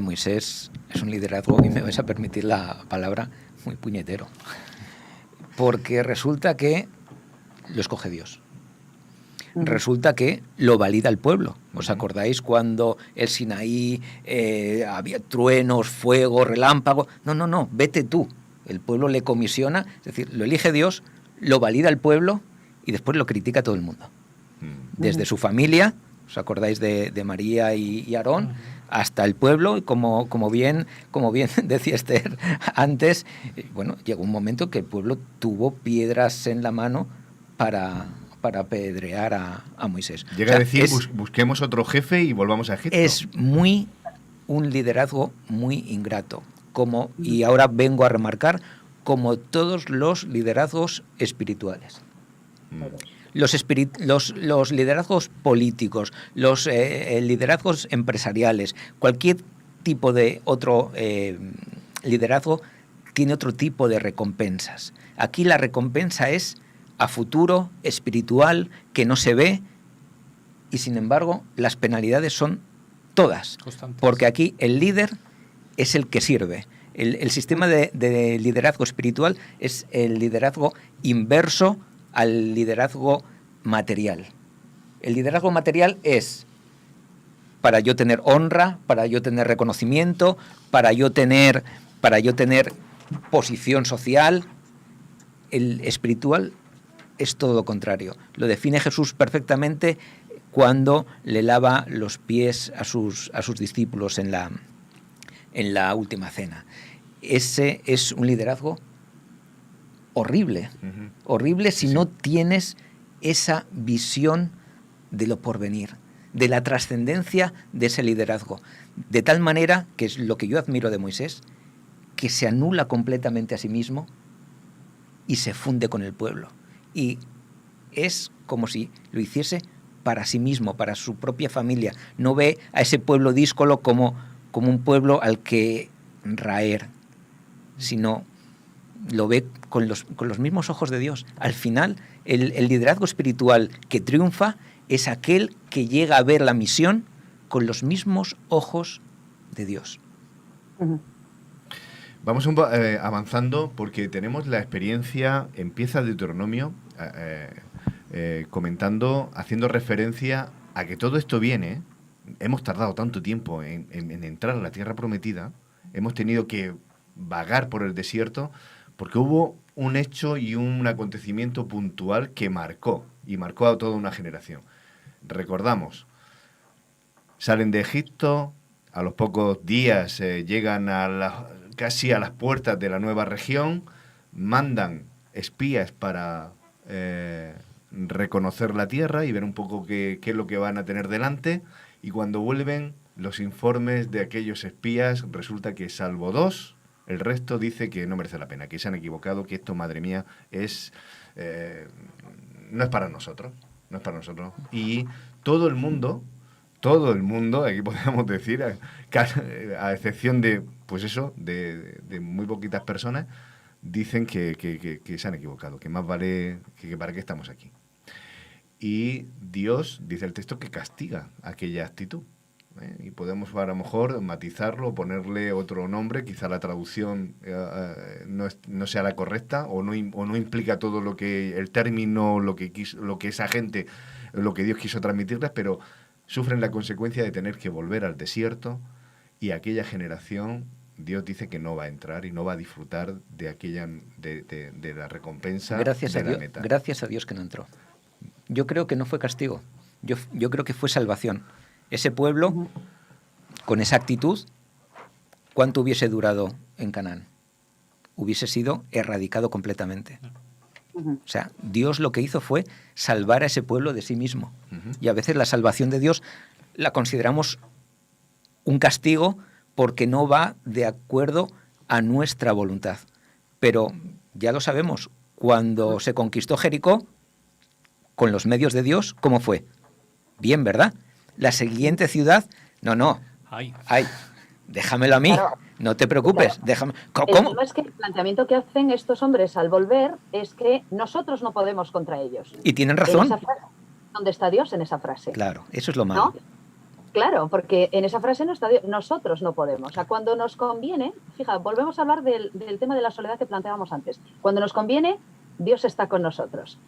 Moisés es un liderazgo, y me vais a permitir la palabra, muy puñetero. Porque resulta que lo escoge Dios. Resulta que lo valida el pueblo. ¿Os acordáis cuando el Sinaí había truenos, fuego, relámpago? No, vete tú. El pueblo le comisiona, es decir, lo elige Dios, lo valida el pueblo y después lo critica todo el mundo. Desde su familia, ¿os acordáis de María y Aarón? Hasta el pueblo, y como bien decía Esther antes, bueno, llegó un momento que el pueblo tuvo piedras en la mano para apedrear a Moisés. Llega a decir, busquemos otro jefe y volvamos a Egipto. Es un liderazgo muy ingrato, y ahora vengo a remarcar, como todos los liderazgos espirituales. Los liderazgos políticos, los liderazgos empresariales, cualquier tipo de otro liderazgo tiene otro tipo de recompensas. Aquí la recompensa es a futuro, espiritual, que no se ve, y sin embargo las penalidades son todas, constantes. Porque aquí el líder es el que sirve. El sistema de liderazgo espiritual es el liderazgo inverso al liderazgo material. El liderazgo material es para yo tener honra, para yo tener reconocimiento, para yo tener posición social. El espiritual es todo lo contrario. Lo define Jesús perfectamente cuando le lava los pies a sus discípulos en la última cena. Ese es un liderazgo horrible, horrible si no tienes esa visión de lo porvenir, de la trascendencia de ese liderazgo. De tal manera, que es lo que yo admiro de Moisés, que se anula completamente a sí mismo y se funde con el pueblo. Y es como si lo hiciese para sí mismo, para su propia familia. No ve a ese pueblo díscolo como un pueblo al que raer, sino lo ve con los mismos ojos de Dios. Al final, el liderazgo espiritual que triunfa es aquel que llega a ver la misión con los mismos ojos de Dios. Vamos avanzando porque tenemos la experiencia, empieza Deuteronomio, comentando, haciendo referencia a que todo esto viene, hemos tardado tanto tiempo en entrar a la tierra prometida, hemos tenido que vagar por el desierto, porque hubo un hecho y un acontecimiento puntual que marcó a toda una generación. Recordamos, salen de Egipto, a los pocos días llegan casi a las puertas de la nueva región, mandan espías para reconocer la tierra y ver un poco qué es lo que van a tener delante, y cuando vuelven los informes de aquellos espías resulta que salvo 2, el resto dice que no merece la pena, que se han equivocado, que esto, madre mía, no es para nosotros, no es para nosotros. Y todo el mundo, aquí podemos decir, a excepción de, pues eso, de muy poquitas personas, dicen que se han equivocado, que más vale que para qué estamos aquí. Y Dios, dice el texto, que castiga aquella actitud. Y podemos a lo mejor matizarlo, ponerle otro nombre, quizá la traducción no sea la correcta o no implica todo lo que el término, lo que esa gente, lo que Dios quiso transmitirles, pero sufren la consecuencia de tener que volver al desierto, y aquella generación Dios dice que no va a entrar y no va a disfrutar de aquella de la recompensa de la meta. Gracias a Dios que no entró. Yo creo que no fue castigo, yo creo que fue salvación. Ese pueblo, con esa actitud, ¿cuánto hubiese durado en Canaán? Hubiese sido erradicado completamente. O sea, Dios lo que hizo fue salvar a ese pueblo de sí mismo. Y a veces la salvación de Dios la consideramos un castigo porque no va de acuerdo a nuestra voluntad. Pero ya lo sabemos, cuando se conquistó Jericó, con los medios de Dios, ¿cómo fue? Bien, ¿verdad? La siguiente ciudad, no, ay, déjamelo a mí, claro. No te preocupes, claro. Déjame. ¿Cómo? El problema es que el planteamiento que hacen estos hombres al volver es que nosotros no podemos contra ellos. Y tienen razón. ¿Dónde está Dios en esa frase? Claro, eso es lo malo. ¿No? Claro, porque en esa frase no está Dios, nosotros no podemos. O sea, cuando nos conviene, fíjate, volvemos a hablar del tema de la soledad que planteábamos antes. Cuando nos conviene, Dios está con nosotros.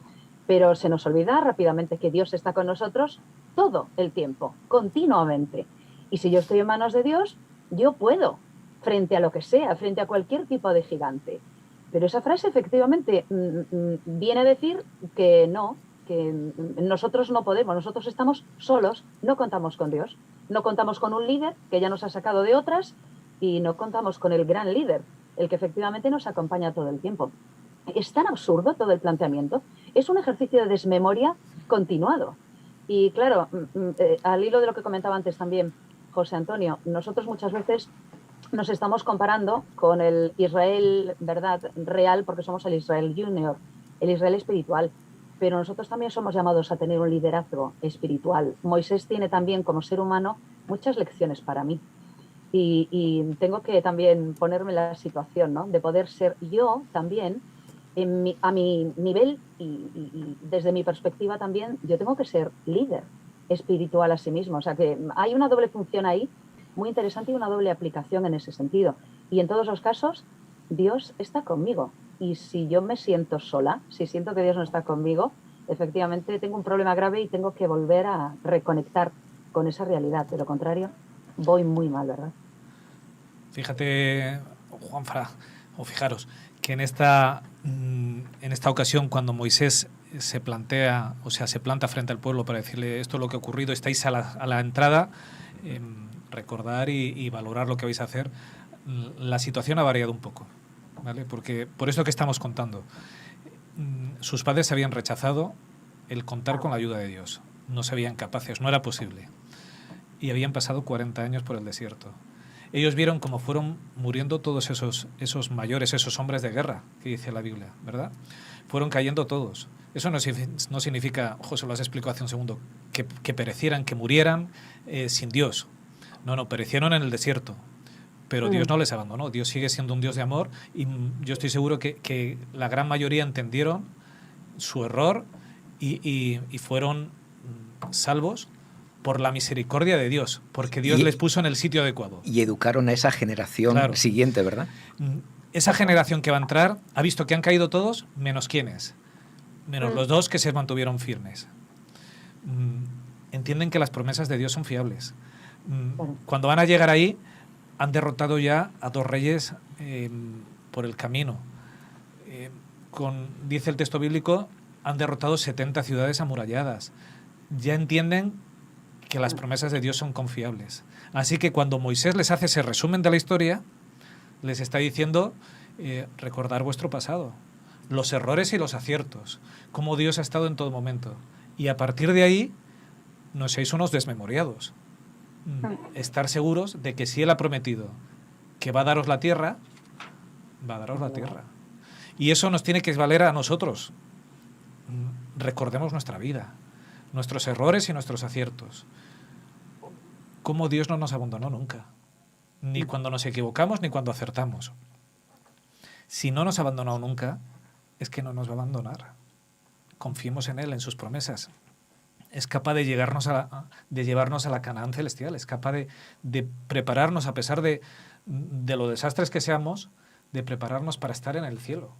Pero se nos olvida rápidamente que Dios está con nosotros todo el tiempo, continuamente. Y si yo estoy en manos de Dios, yo puedo, frente a lo que sea, frente a cualquier tipo de gigante. Pero esa frase efectivamente viene a decir que no, que nosotros no podemos, nosotros estamos solos, no contamos con Dios, no contamos con un líder que ya nos ha sacado de otras, y no contamos con el gran líder, el que efectivamente nos acompaña todo el tiempo. Es tan absurdo todo el planteamiento, es un ejercicio de desmemoria continuado. Y claro, al hilo de lo que comentaba antes también José Antonio, nosotros muchas veces nos estamos comparando con el Israel, ¿verdad?, real, porque somos el Israel Junior, el Israel espiritual, pero nosotros también somos llamados a tener un liderazgo espiritual. Moisés tiene también, como ser humano, muchas lecciones para mí. Y tengo que también ponerme en la situación, ¿no?, de poder ser yo también, a mi nivel y desde mi perspectiva también, yo tengo que ser líder espiritual a sí mismo. O sea que hay una doble función ahí muy interesante y una doble aplicación en ese sentido. Y en todos los casos, Dios está conmigo. Y si yo me siento sola, si siento que Dios no está conmigo, efectivamente tengo un problema grave y tengo que volver a reconectar con esa realidad. De lo contrario, voy muy mal, ¿verdad? Fíjate, Juanfra, o fijaros, que en esta ocasión, cuando Moisés se plantea, o sea, se planta frente al pueblo para decirle esto es lo que ha ocurrido, estáis a la entrada, recordar y valorar lo que vais a hacer, la situación ha variado un poco, ¿vale? Porque por eso que estamos contando, sus padres habían rechazado el contar con la ayuda de Dios, no se veían capaces, no era posible, y habían pasado 40 años por el desierto. Ellos vieron cómo fueron muriendo todos esos mayores, esos hombres de guerra, que dice la Biblia, ¿verdad? Fueron cayendo todos. Eso no significa, José lo has explicado hace un segundo, que perecieran, que murieran sin Dios. No, perecieron en el desierto. Pero Dios no les abandonó. Dios sigue siendo un Dios de amor, y yo estoy seguro que la gran mayoría entendieron su error y fueron salvos por la misericordia de Dios, porque Dios les puso en el sitio adecuado. Y educaron a esa generación siguiente, ¿verdad? Esa generación que va a entrar ha visto que han caído todos, menos quiénes, menos los 2 que se mantuvieron firmes. Entienden que las promesas de Dios son fiables. Cuando van a llegar ahí, han derrotado ya a 2 reyes por el camino. Dice el texto bíblico, han derrotado 70 ciudades amuralladas. Ya entienden que las promesas de Dios son confiables. Así que cuando Moisés les hace ese resumen de la historia, les está diciendo, recordar vuestro pasado, los errores y los aciertos, cómo Dios ha estado en todo momento. Y a partir de ahí, no seáis unos desmemoriados. Estar seguros de que si Él ha prometido que va a daros la tierra, va a daros la tierra. Y eso nos tiene que valer a nosotros. Recordemos nuestra vida, nuestros errores y nuestros aciertos. Cómo Dios no nos abandonó nunca. Ni cuando nos equivocamos, ni cuando acertamos. Si no nos ha abandonado nunca, es que no nos va a abandonar. Confiemos en Él, en sus promesas. Es capaz de llevarnos a la Canaán celestial, es capaz de prepararnos, a pesar de los desastres que seamos, de prepararnos para estar en el cielo.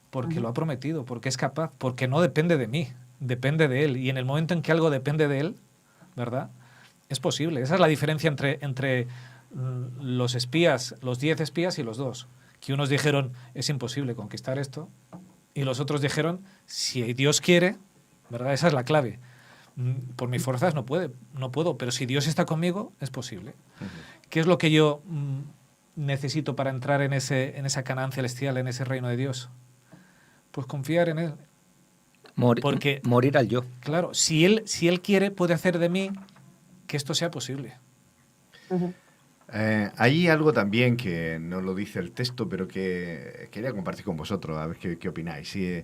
Porque lo ha prometido, porque es capaz, porque no depende de mí, depende de Él. Y en el momento en que algo depende de Él, ¿verdad?, es posible. Esa es la diferencia entre los espías, los 10 espías y los 2. Que unos dijeron, es imposible conquistar esto, y los otros dijeron, si Dios quiere, ¿verdad?, esa es la clave. Por mis fuerzas no puedo, pero si Dios está conmigo, es posible. ¿Qué es lo que yo necesito para entrar en esa Canaán celestial, en ese reino de Dios? Pues confiar en Él. Morir al yo. Claro, si él quiere, puede hacer de mí que esto sea posible. Hay algo también que no lo dice el texto, pero que quería compartir con vosotros, a ver qué opináis. Sí,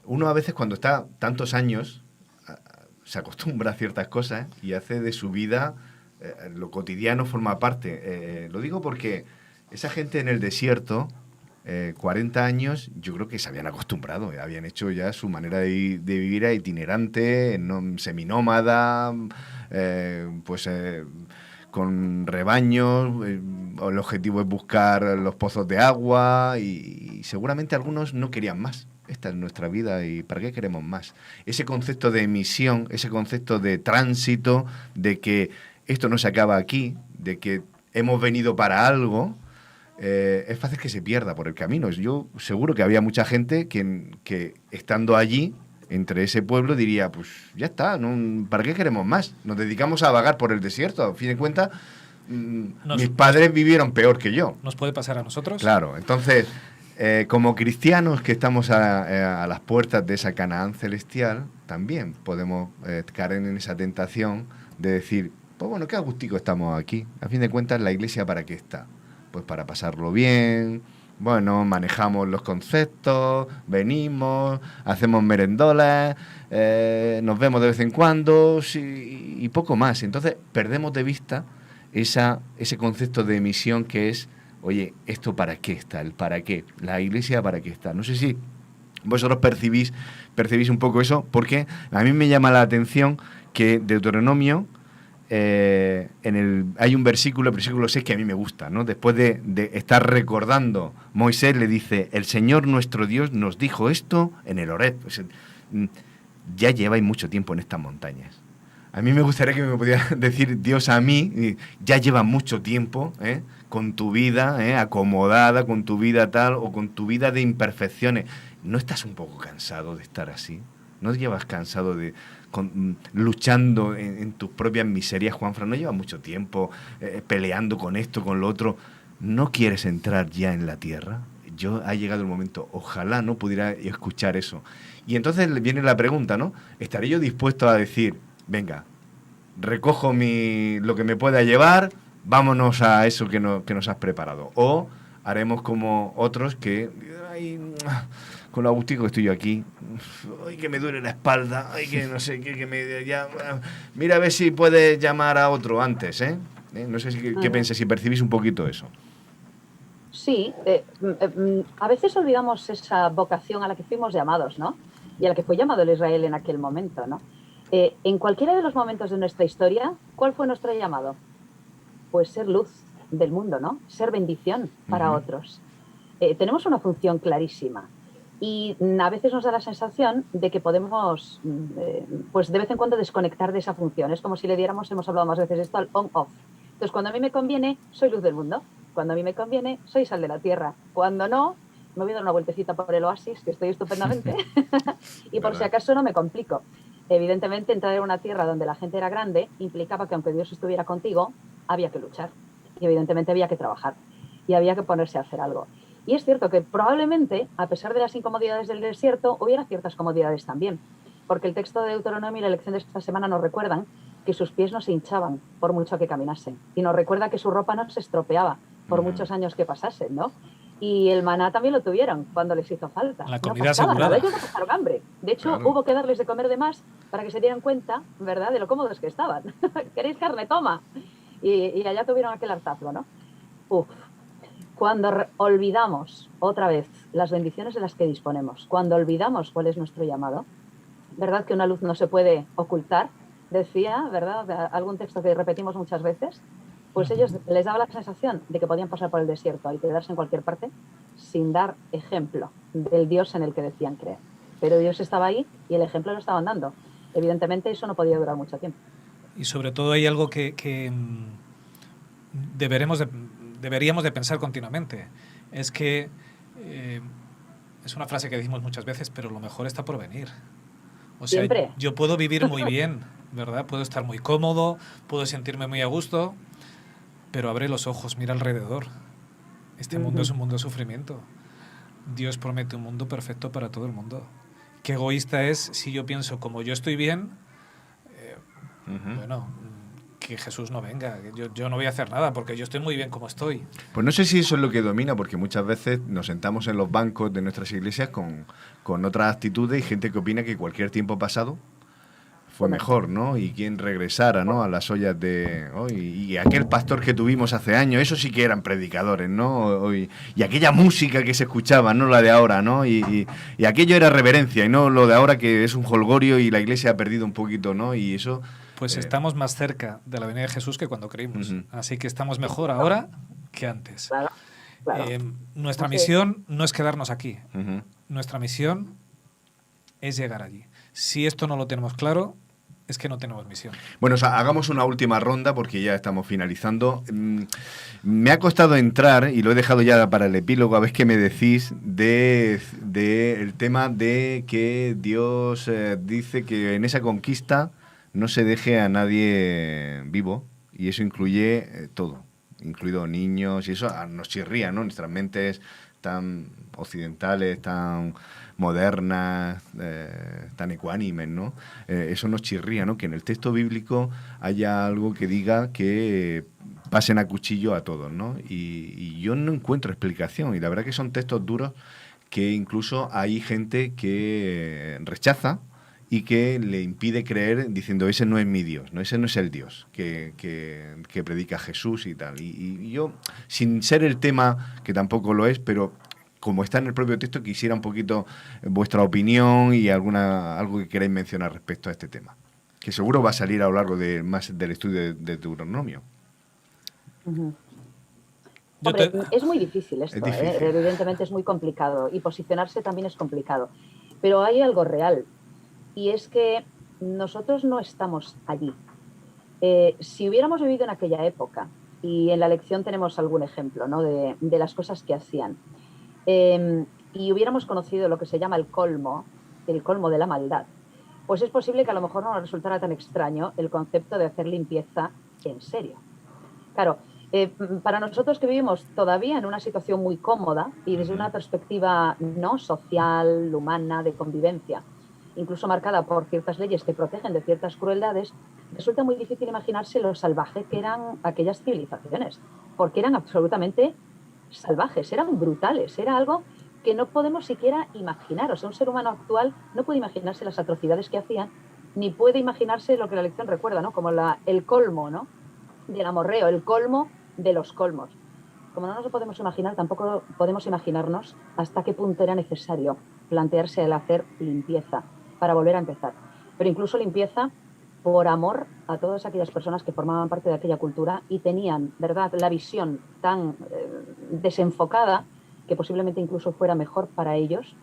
uno a veces cuando está tantos años se acostumbra a ciertas cosas y hace de su vida, lo cotidiano forma parte. Lo digo porque esa gente en el desierto, 40 años, yo creo que se habían acostumbrado, habían hecho ya su manera de vivir a itinerante, seminómada, con rebaños, el objetivo es buscar los pozos de agua y seguramente algunos no querían más. Esta es nuestra vida y ¿para qué queremos más? Ese concepto de misión, ese concepto de tránsito, de que esto no se acaba aquí, de que hemos venido para algo, es fácil que se pierda por el camino. Yo seguro que había mucha gente que estando allí, entre ese pueblo, diría, pues ya está, ¿para qué queremos más? Nos dedicamos a vagar por el desierto. A fin de cuentas, mis padres vivieron peor que yo. ¿Nos puede pasar a nosotros? Claro, entonces, como cristianos que estamos a las puertas de esa Canaán celestial, también podemos caer en esa tentación de decir, pues bueno, qué agustico estamos aquí. A fin de cuentas, ¿la iglesia para qué está? Pues para pasarlo bien. Bueno, manejamos los conceptos, venimos, hacemos merendolas, nos vemos de vez en cuando y poco más. Entonces perdemos de vista ese concepto de misión que es, oye, ¿esto para qué está? ¿El para qué? ¿La iglesia para qué está? No sé si vosotros percibís un poco eso, porque a mí me llama la atención que Deuteronomio, hay un versículo 6 que a mí me gusta, ¿no? Después de estar recordando, Moisés le dice, el Señor nuestro Dios nos dijo esto en el Horeb. Pues, ya lleváis mucho tiempo en estas montañas. A mí me gustaría que me pudiera decir Dios a mí, ya lleva mucho tiempo con tu vida acomodada, con tu vida tal, o con tu vida de imperfecciones. ¿No estás un poco cansado de estar así? ¿No llevas cansado luchando en tus propias miserias, Juanfran? ¿No llevas mucho tiempo peleando con esto, con lo otro? ¿No quieres entrar ya en la tierra? Ha llegado el momento. Ojalá no pudiera escuchar eso. Y entonces viene la pregunta, ¿no? ¿Estaré yo dispuesto a decir, venga, recojo lo que me pueda llevar, vámonos a eso que nos has preparado? O haremos como otros que... con lo agustico que estoy yo aquí, ay, que me duele la espalda, ay, que no sé, mira a ver si puedes llamar a otro antes, no sé qué pensáis, si percibís un poquito eso. Sí, a veces olvidamos esa vocación a la que fuimos llamados, ¿no? Y a la que fue llamado el Israel en aquel momento, ¿no? En cualquiera de los momentos de nuestra historia, ¿cuál fue nuestro llamado? Pues ser luz del mundo, ¿no? Ser bendición para otros. Tenemos una función clarísima. Y a veces nos da la sensación de que podemos, pues de vez en cuando, desconectar de esa función. Es como si le diéramos, hemos hablado más veces esto, al on-off. Entonces, cuando a mí me conviene, soy luz del mundo. Cuando a mí me conviene, soy sal de la tierra. Cuando no, me voy a dar una vueltecita por el oasis, que estoy estupendamente. Y por si acaso no me complico. Evidentemente, entrar en una tierra donde la gente era grande implicaba que aunque Dios estuviera contigo, había que luchar. Y evidentemente había que trabajar. Y había que ponerse a hacer algo. Y es cierto que probablemente, a pesar de las incomodidades del desierto, hubiera ciertas comodidades también, porque el texto de Deuteronomio y la lección de esta semana nos recuerdan que sus pies no se hinchaban por mucho que caminasen, y nos recuerda que su ropa no se estropeaba por muchos años que pasasen, ¿no? Y el maná también lo tuvieron cuando les hizo falta. La comida no pasaba asegurada. nada, ellos no pasaron hambre. De hecho, Claro. hubo que darles de comer de más para que se dieran cuenta, ¿verdad?, de lo cómodos que estaban. ¿Queréis carne? Toma. Y allá tuvieron aquel hartazgo, ¿no? Uf. Cuando olvidamos otra vez las bendiciones de las que disponemos, cuando olvidamos cuál es nuestro llamado, ¿verdad que una luz no se puede ocultar? Decía, ¿verdad?, algún texto que repetimos muchas veces. Pues ellos les daba la sensación de que podían pasar por el desierto y quedarse en cualquier parte sin dar ejemplo del Dios en el que decían creer. Pero Dios estaba ahí y el ejemplo lo estaban dando. Evidentemente eso no podía durar mucho tiempo. Y sobre todo hay algo que deberíamos de pensar continuamente. Es que es una frase que decimos muchas veces, pero lo mejor está por venir. O sea, Siempre. yo puedo vivir muy bien, ¿verdad? Puedo estar muy cómodo, puedo sentirme muy a gusto, pero abre los ojos, mira alrededor. Este mundo es un mundo de sufrimiento. Dios promete un mundo perfecto para todo el mundo. Qué egoísta es si yo pienso, como yo estoy bien, bueno, que Jesús no venga. Yo no voy a hacer nada porque yo estoy muy bien como estoy. Pues no sé si eso es lo que domina, porque muchas veces nos sentamos en los bancos de nuestras iglesias con otras actitudes y gente que opina que cualquier tiempo pasado fue mejor, ¿no? Y quien regresara, ¿no?, a las ollas de hoy. Y aquel pastor que tuvimos hace años, eso sí que eran predicadores, ¿no? Y aquella música que se escuchaba, no la de ahora, ¿no? Y aquello era reverencia, y no lo de ahora que es un jolgorio y la iglesia ha perdido un poquito, ¿no? Y eso... Pues estamos más cerca de la venida de Jesús que cuando creímos. Así que estamos mejor ahora que antes. Claro, claro. Nuestra Así misión no es quedarnos aquí. Nuestra misión es llegar allí. Si esto no lo tenemos claro, es que no tenemos misión. Bueno, o sea, hagamos una última ronda porque ya estamos finalizando. Me ha costado entrar, y lo he dejado ya para el epílogo, a ver qué me decís, de el tema de que Dios dice que en esa conquista no se deje a nadie vivo, y eso incluye todo, incluido niños, y eso nos chirría, ¿no? Nuestras mentes tan occidentales, tan modernas, tan ecuánimes, ¿no? Eso nos chirría, ¿no? Que en el texto bíblico haya algo que diga que pasen a cuchillo a todos, ¿no? Y yo no encuentro explicación, y la verdad que son textos duros que incluso hay gente que rechaza y que le impide creer diciendo, ese no es mi Dios, ¿no? Ese no es el Dios que predica Jesús y tal. Y yo, sin ser el tema, que tampoco lo es, pero como está en el propio texto, quisiera un poquito vuestra opinión y algo que queráis mencionar respecto a este tema, que seguro va a salir a lo largo más del estudio de Deuteronomio. Hombre, es muy difícil esto, Es difícil. Evidentemente es muy complicado y posicionarse también es complicado. Pero hay algo real, y es que nosotros no estamos allí. Si hubiéramos vivido en aquella época, y en la lección tenemos algún ejemplo, ¿no?, de las cosas que hacían, y hubiéramos conocido lo que se llama el colmo de la maldad, pues es posible que a lo mejor no nos resultara tan extraño el concepto de hacer limpieza en serio. Claro, para nosotros que vivimos todavía en una situación muy cómoda y desde una perspectiva no social, humana, de convivencia, incluso marcada por ciertas leyes que protegen de ciertas crueldades, resulta muy difícil imaginarse lo salvaje que eran aquellas civilizaciones, porque eran absolutamente salvajes, eran brutales, era algo que no podemos siquiera imaginar. O sea, un ser humano actual no puede imaginarse las atrocidades que hacían, ni puede imaginarse lo que la lección recuerda, ¿no?, como el colmo, ¿no?, del amorreo, el colmo de los colmos. Como no nos lo podemos imaginar, tampoco podemos imaginarnos hasta qué punto era necesario plantearse el hacer limpieza para volver a empezar. Pero incluso limpieza por amor a todas aquellas personas que formaban parte de aquella cultura y tenían, ¿verdad?, la visión tan desenfocada que posiblemente incluso fuera mejor para ellos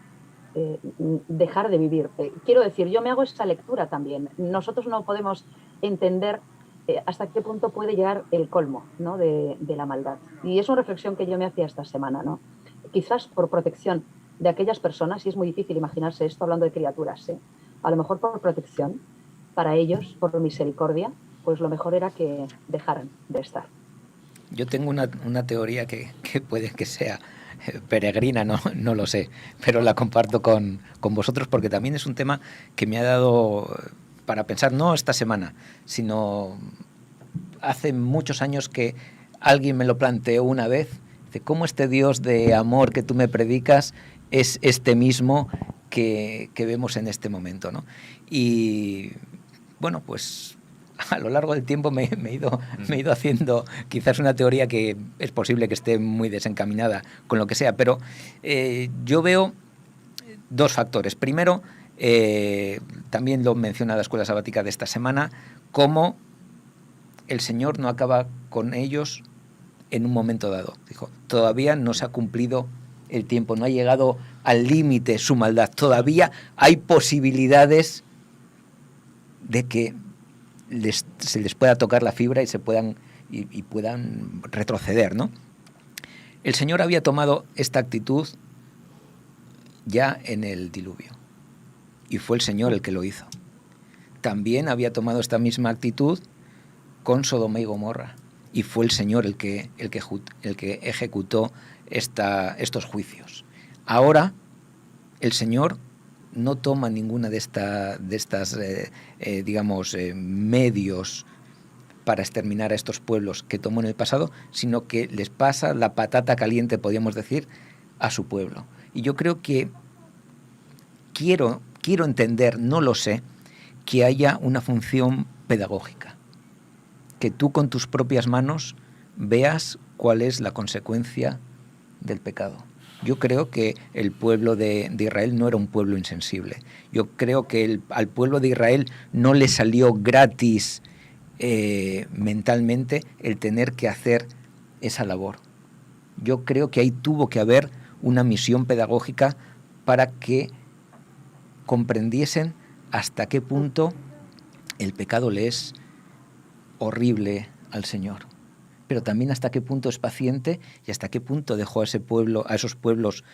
dejar de vivir. Quiero decir, yo me hago esa lectura también. Nosotros no podemos entender hasta qué punto puede llegar el colmo, ¿no?, de la maldad. Y es una reflexión que yo me hacía esta semana, ¿no? Quizás por protección de aquellas personas, y es muy difícil imaginarse esto hablando de criaturas, a lo mejor por protección, para ellos, por misericordia, pues lo mejor era que dejaran de estar. Yo tengo una teoría que puede que sea peregrina, no lo sé, pero la comparto con vosotros porque también es un tema que me ha dado para pensar, no esta semana, sino hace muchos años que alguien me lo planteó una vez, de cómo este Dios de amor que tú me predicas es este mismo que vemos en este momento, ¿no? Y bueno, pues a lo largo del tiempo me he ido haciendo quizás una teoría que es posible que esté muy desencaminada con lo que sea, pero yo veo dos factores. Primero, también lo menciona la Escuela Sabática de esta semana, cómo el Señor no acaba con ellos en un momento dado. Dijo, todavía no se ha cumplido el tiempo, no ha llegado al límite su maldad, todavía hay posibilidades de que se les pueda tocar la fibra y puedan retroceder, ¿no? El Señor había tomado esta actitud ya en el diluvio y fue el Señor el que lo hizo. También había tomado esta misma actitud con Sodoma y Gomorra y fue el Señor el que ejecutó estos juicios. Ahora el Señor no toma ninguna de estas medios para exterminar a estos pueblos que tomó en el pasado, sino que les pasa la patata caliente, podríamos decir, a su pueblo. Y yo creo que quiero entender, no lo sé, que haya una función pedagógica, que tú con tus propias manos veas cuál es la consecuencia del pecado. Yo creo que el pueblo de Israel no era un pueblo insensible. Yo creo que al pueblo de Israel no le salió gratis mentalmente el tener que hacer esa labor. Yo creo que ahí tuvo que haber una misión pedagógica para que comprendiesen hasta qué punto el pecado le es horrible al Señor, pero también hasta qué punto es paciente y hasta qué punto dejó a esos pueblos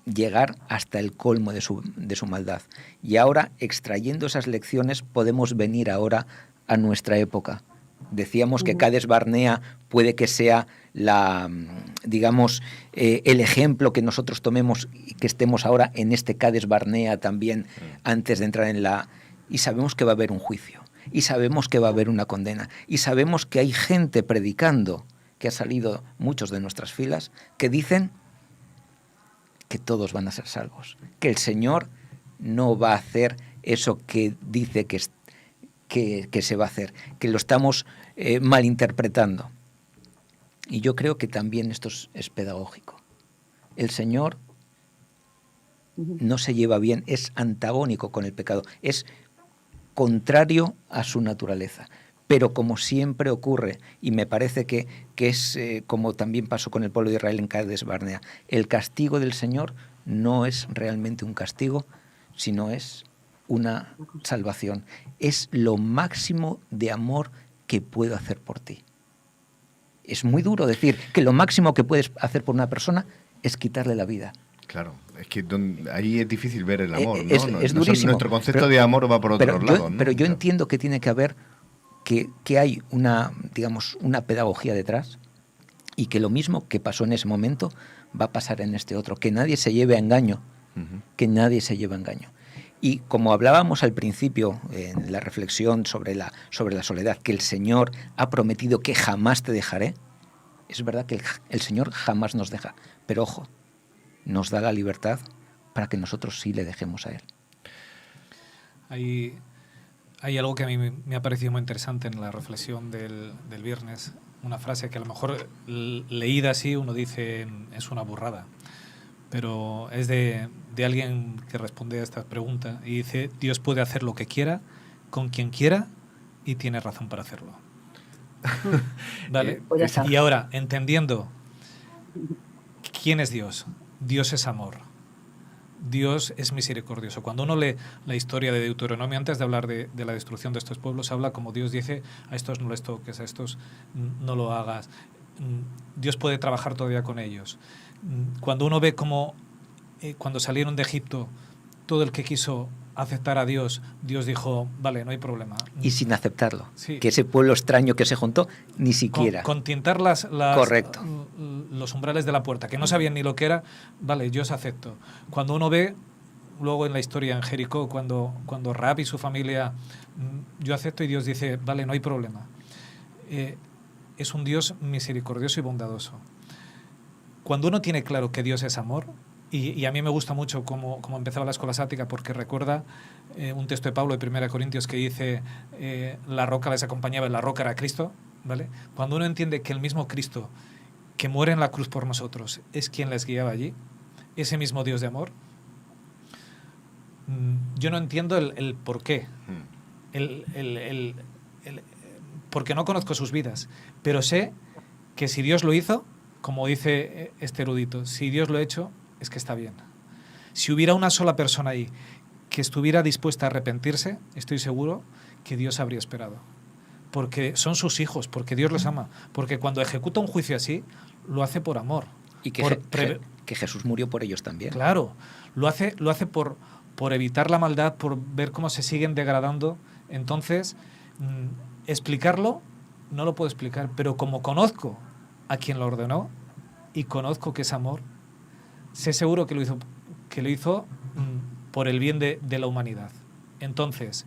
llegar hasta el colmo de su maldad. Y ahora, extrayendo esas lecciones, podemos venir ahora a nuestra época. Decíamos que Cades Barnea puede que sea el ejemplo que nosotros tomemos y que estemos ahora en este Cades Barnea también antes de entrar y sabemos que va a haber un juicio. Y sabemos que va a haber una condena. Y sabemos que hay gente predicando, que ha salido muchos de nuestras filas, que dicen que todos van a ser salvos. Que el Señor no va a hacer eso que dice que se va a hacer. Que lo estamos malinterpretando. Y yo creo que también esto es pedagógico. El Señor no se lleva bien, es antagónico con el pecado. Es contrario a su naturaleza. Pero como siempre ocurre, y me parece que es como también pasó con el pueblo de Israel en Cades Barnea, el castigo del Señor no es realmente un castigo, sino es una salvación. Es lo máximo de amor que puedo hacer por ti. Es muy duro decir que lo máximo que puedes hacer por una persona es quitarle la vida. Claro, es que ahí es difícil ver el amor, ¿no? Es durísimo. Nuestro concepto de amor va por otro lado, ¿no? Pero yo entiendo que tiene que haber, que hay una pedagogía detrás y que lo mismo que pasó en ese momento va a pasar en este otro. Que nadie se lleve a engaño, que nadie se lleve a engaño. Y como hablábamos al principio en la reflexión sobre la soledad, que el Señor ha prometido que jamás te dejaré, es verdad que el Señor jamás nos deja, pero ojo, nos da la libertad para que nosotros sí le dejemos a Él. Hay algo que a mí me ha parecido muy interesante en la reflexión del viernes, una frase que a lo mejor leída así uno dice es una burrada, pero es de alguien que responde a esta pregunta y dice: Dios puede hacer lo que quiera, con quien quiera y tiene razón para hacerlo. ¿Vale? Y ahora, entendiendo quién es Dios, Dios es amor, Dios es misericordioso. Cuando uno lee la historia de Deuteronomio, antes de hablar de la destrucción de estos pueblos, habla como Dios dice: a estos no les toques, a estos no lo hagas. Dios puede trabajar todavía con ellos. Cuando uno ve cómo cuando salieron de Egipto, todo el que quiso aceptar a Dios, Dios dijo, vale, no hay problema. Y sin aceptarlo. Sí. Que ese pueblo extraño que se juntó, ni siquiera. Con tintar Correcto. los umbrales de la puerta, que no sabían ni lo que era, vale, yo os acepto. Cuando uno ve, luego en la historia en Jericó, cuando Rahab y su familia, yo acepto, y Dios dice, vale, no hay problema. Es un Dios misericordioso y bondadoso. Cuando uno tiene claro que Dios es amor, y a mí me gusta mucho cómo empezaba la escuela sática, porque recuerda un texto de Pablo de 1 Corintios que dice, la roca les acompañaba y la roca era Cristo, ¿vale? Cuando uno entiende que el mismo Cristo que muere en la cruz por nosotros es quien les guiaba allí, ese mismo Dios de amor, yo no entiendo el por qué, porque no conozco sus vidas, pero sé que si Dios lo hizo, como dice este erudito, si Dios lo ha hecho, es que está bien. Si hubiera una sola persona ahí que estuviera dispuesta a arrepentirse, estoy seguro que Dios habría esperado. Porque son sus hijos, porque Dios los ama. Porque cuando ejecuta un juicio así, lo hace por amor. Y que Jesús murió por ellos también. Claro, lo hace por evitar la maldad, por ver cómo se siguen degradando. Entonces, explicarlo, no lo puedo explicar, pero como conozco a quien lo ordenó y conozco que es amor, sé seguro que lo hizo por el bien de la humanidad. Entonces,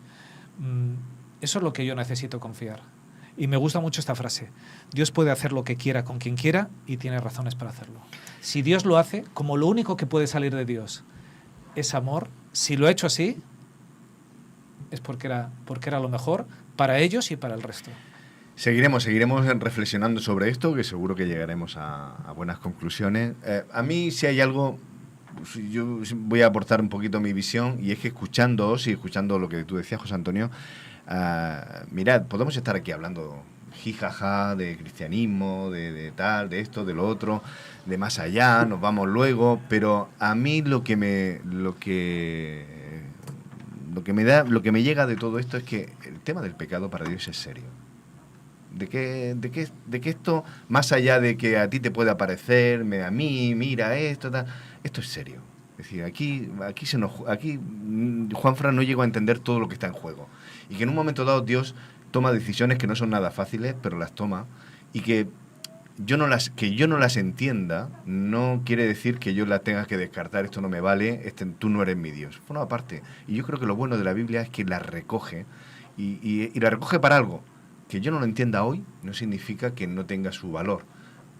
eso es lo que yo necesito confiar. Y me gusta mucho esta frase. Dios puede hacer lo que quiera con quien quiera y tiene razones para hacerlo. Si Dios lo hace, como lo único que puede salir de Dios es amor, si lo ha hecho así, es porque era lo mejor para ellos y para el resto. Seguiremos reflexionando sobre esto, que seguro que llegaremos a buenas conclusiones. A mí, si hay algo, yo voy a aportar un poquito mi visión, y es que escuchándoos y escuchando lo que tú decías, José Antonio, mirad, podemos estar aquí hablando jijaja de cristianismo, de tal, de esto, de lo otro, de más allá, nos vamos luego, pero a mí lo que me llega de todo esto es que el tema del pecado para Dios es serio. De que esto, más allá de que a ti te pueda parecer, a mí, mira esto, tal, esto es serio. Es decir, aquí Juanfran no llegó a entender todo lo que está en juego. Y que en un momento dado Dios toma decisiones que no son nada fáciles, pero las toma. Y que yo no las entienda no quiere decir que yo las tenga que descartar, esto no me vale, tú no eres mi Dios. Forma parte. Y yo creo que lo bueno de la Biblia es que la recoge, y la recoge para algo. Que yo no lo entienda hoy no significa que no tenga su valor.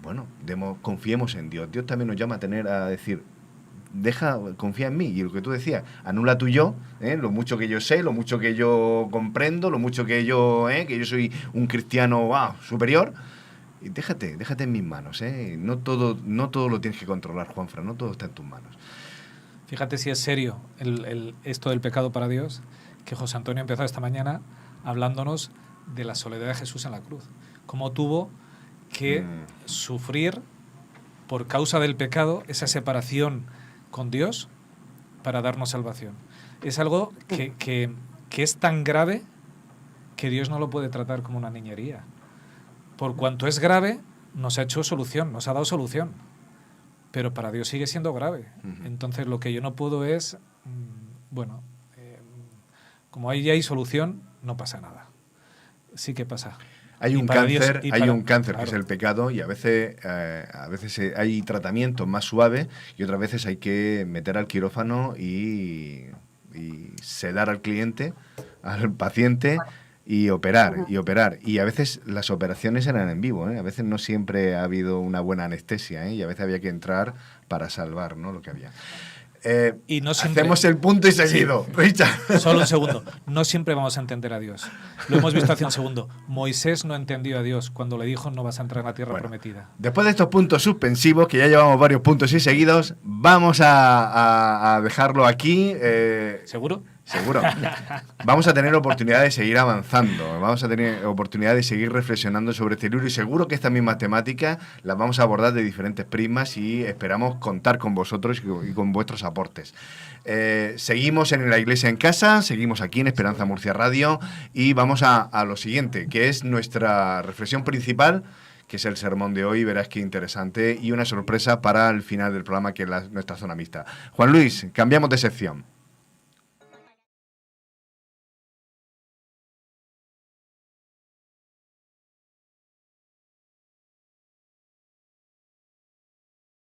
Bueno, confiemos en Dios. Dios también nos llama a decir, confía en mí. Y lo que tú decías, anula tu yo, lo mucho que yo sé, lo mucho que yo comprendo, lo mucho que yo soy un cristiano superior. Y déjate en mis manos. No todo lo tienes que controlar, Juanfran, no todo está en tus manos. Fíjate si es serio esto del pecado para Dios, que José Antonio empezó esta mañana hablándonos de la soledad de Jesús en la cruz. Cómo tuvo que sufrir por causa del pecado esa separación con Dios para darnos salvación. Es algo que es tan grave que Dios no lo puede tratar como una niñería. Por cuanto es grave, nos ha hecho solución, nos ha dado solución. Pero para Dios sigue siendo grave. Entonces lo que yo no puedo es, como ahí ya hay solución, no pasa nada. Sí que pasa. Hay un cáncer, claro, que es el pecado, y a veces hay tratamientos más suaves y otras veces hay que meter al quirófano y sedar al cliente, al paciente, y operar. Y a veces las operaciones eran en vivo, a veces no siempre ha habido una buena anestesia, y a veces había que entrar para salvar, ¿no?, lo que había. Y no siempre, hacemos el punto y seguido. Sí. Richard. Solo un segundo. No siempre vamos a entender a Dios. Lo hemos visto hace un segundo. Moisés no entendió a Dios cuando le dijo no vas a entrar en la tierra prometida. Después de estos puntos suspensivos, que ya llevamos varios puntos y seguidos, vamos a dejarlo aquí. ¿Seguro? Seguro. Vamos a tener oportunidad de seguir avanzando, vamos a tener oportunidad de seguir reflexionando sobre este libro, y seguro que estas mismas temáticas las vamos a abordar de diferentes prismas, y esperamos contar con vosotros y con vuestros aportes. Seguimos en La Iglesia en Casa, seguimos aquí en Esperanza Murcia Radio, y vamos a lo siguiente, que es nuestra reflexión principal, que es el sermón de hoy. Verás qué interesante, y una sorpresa para el final del programa, que es nuestra zona mixta. Juan Luis, cambiamos de sección.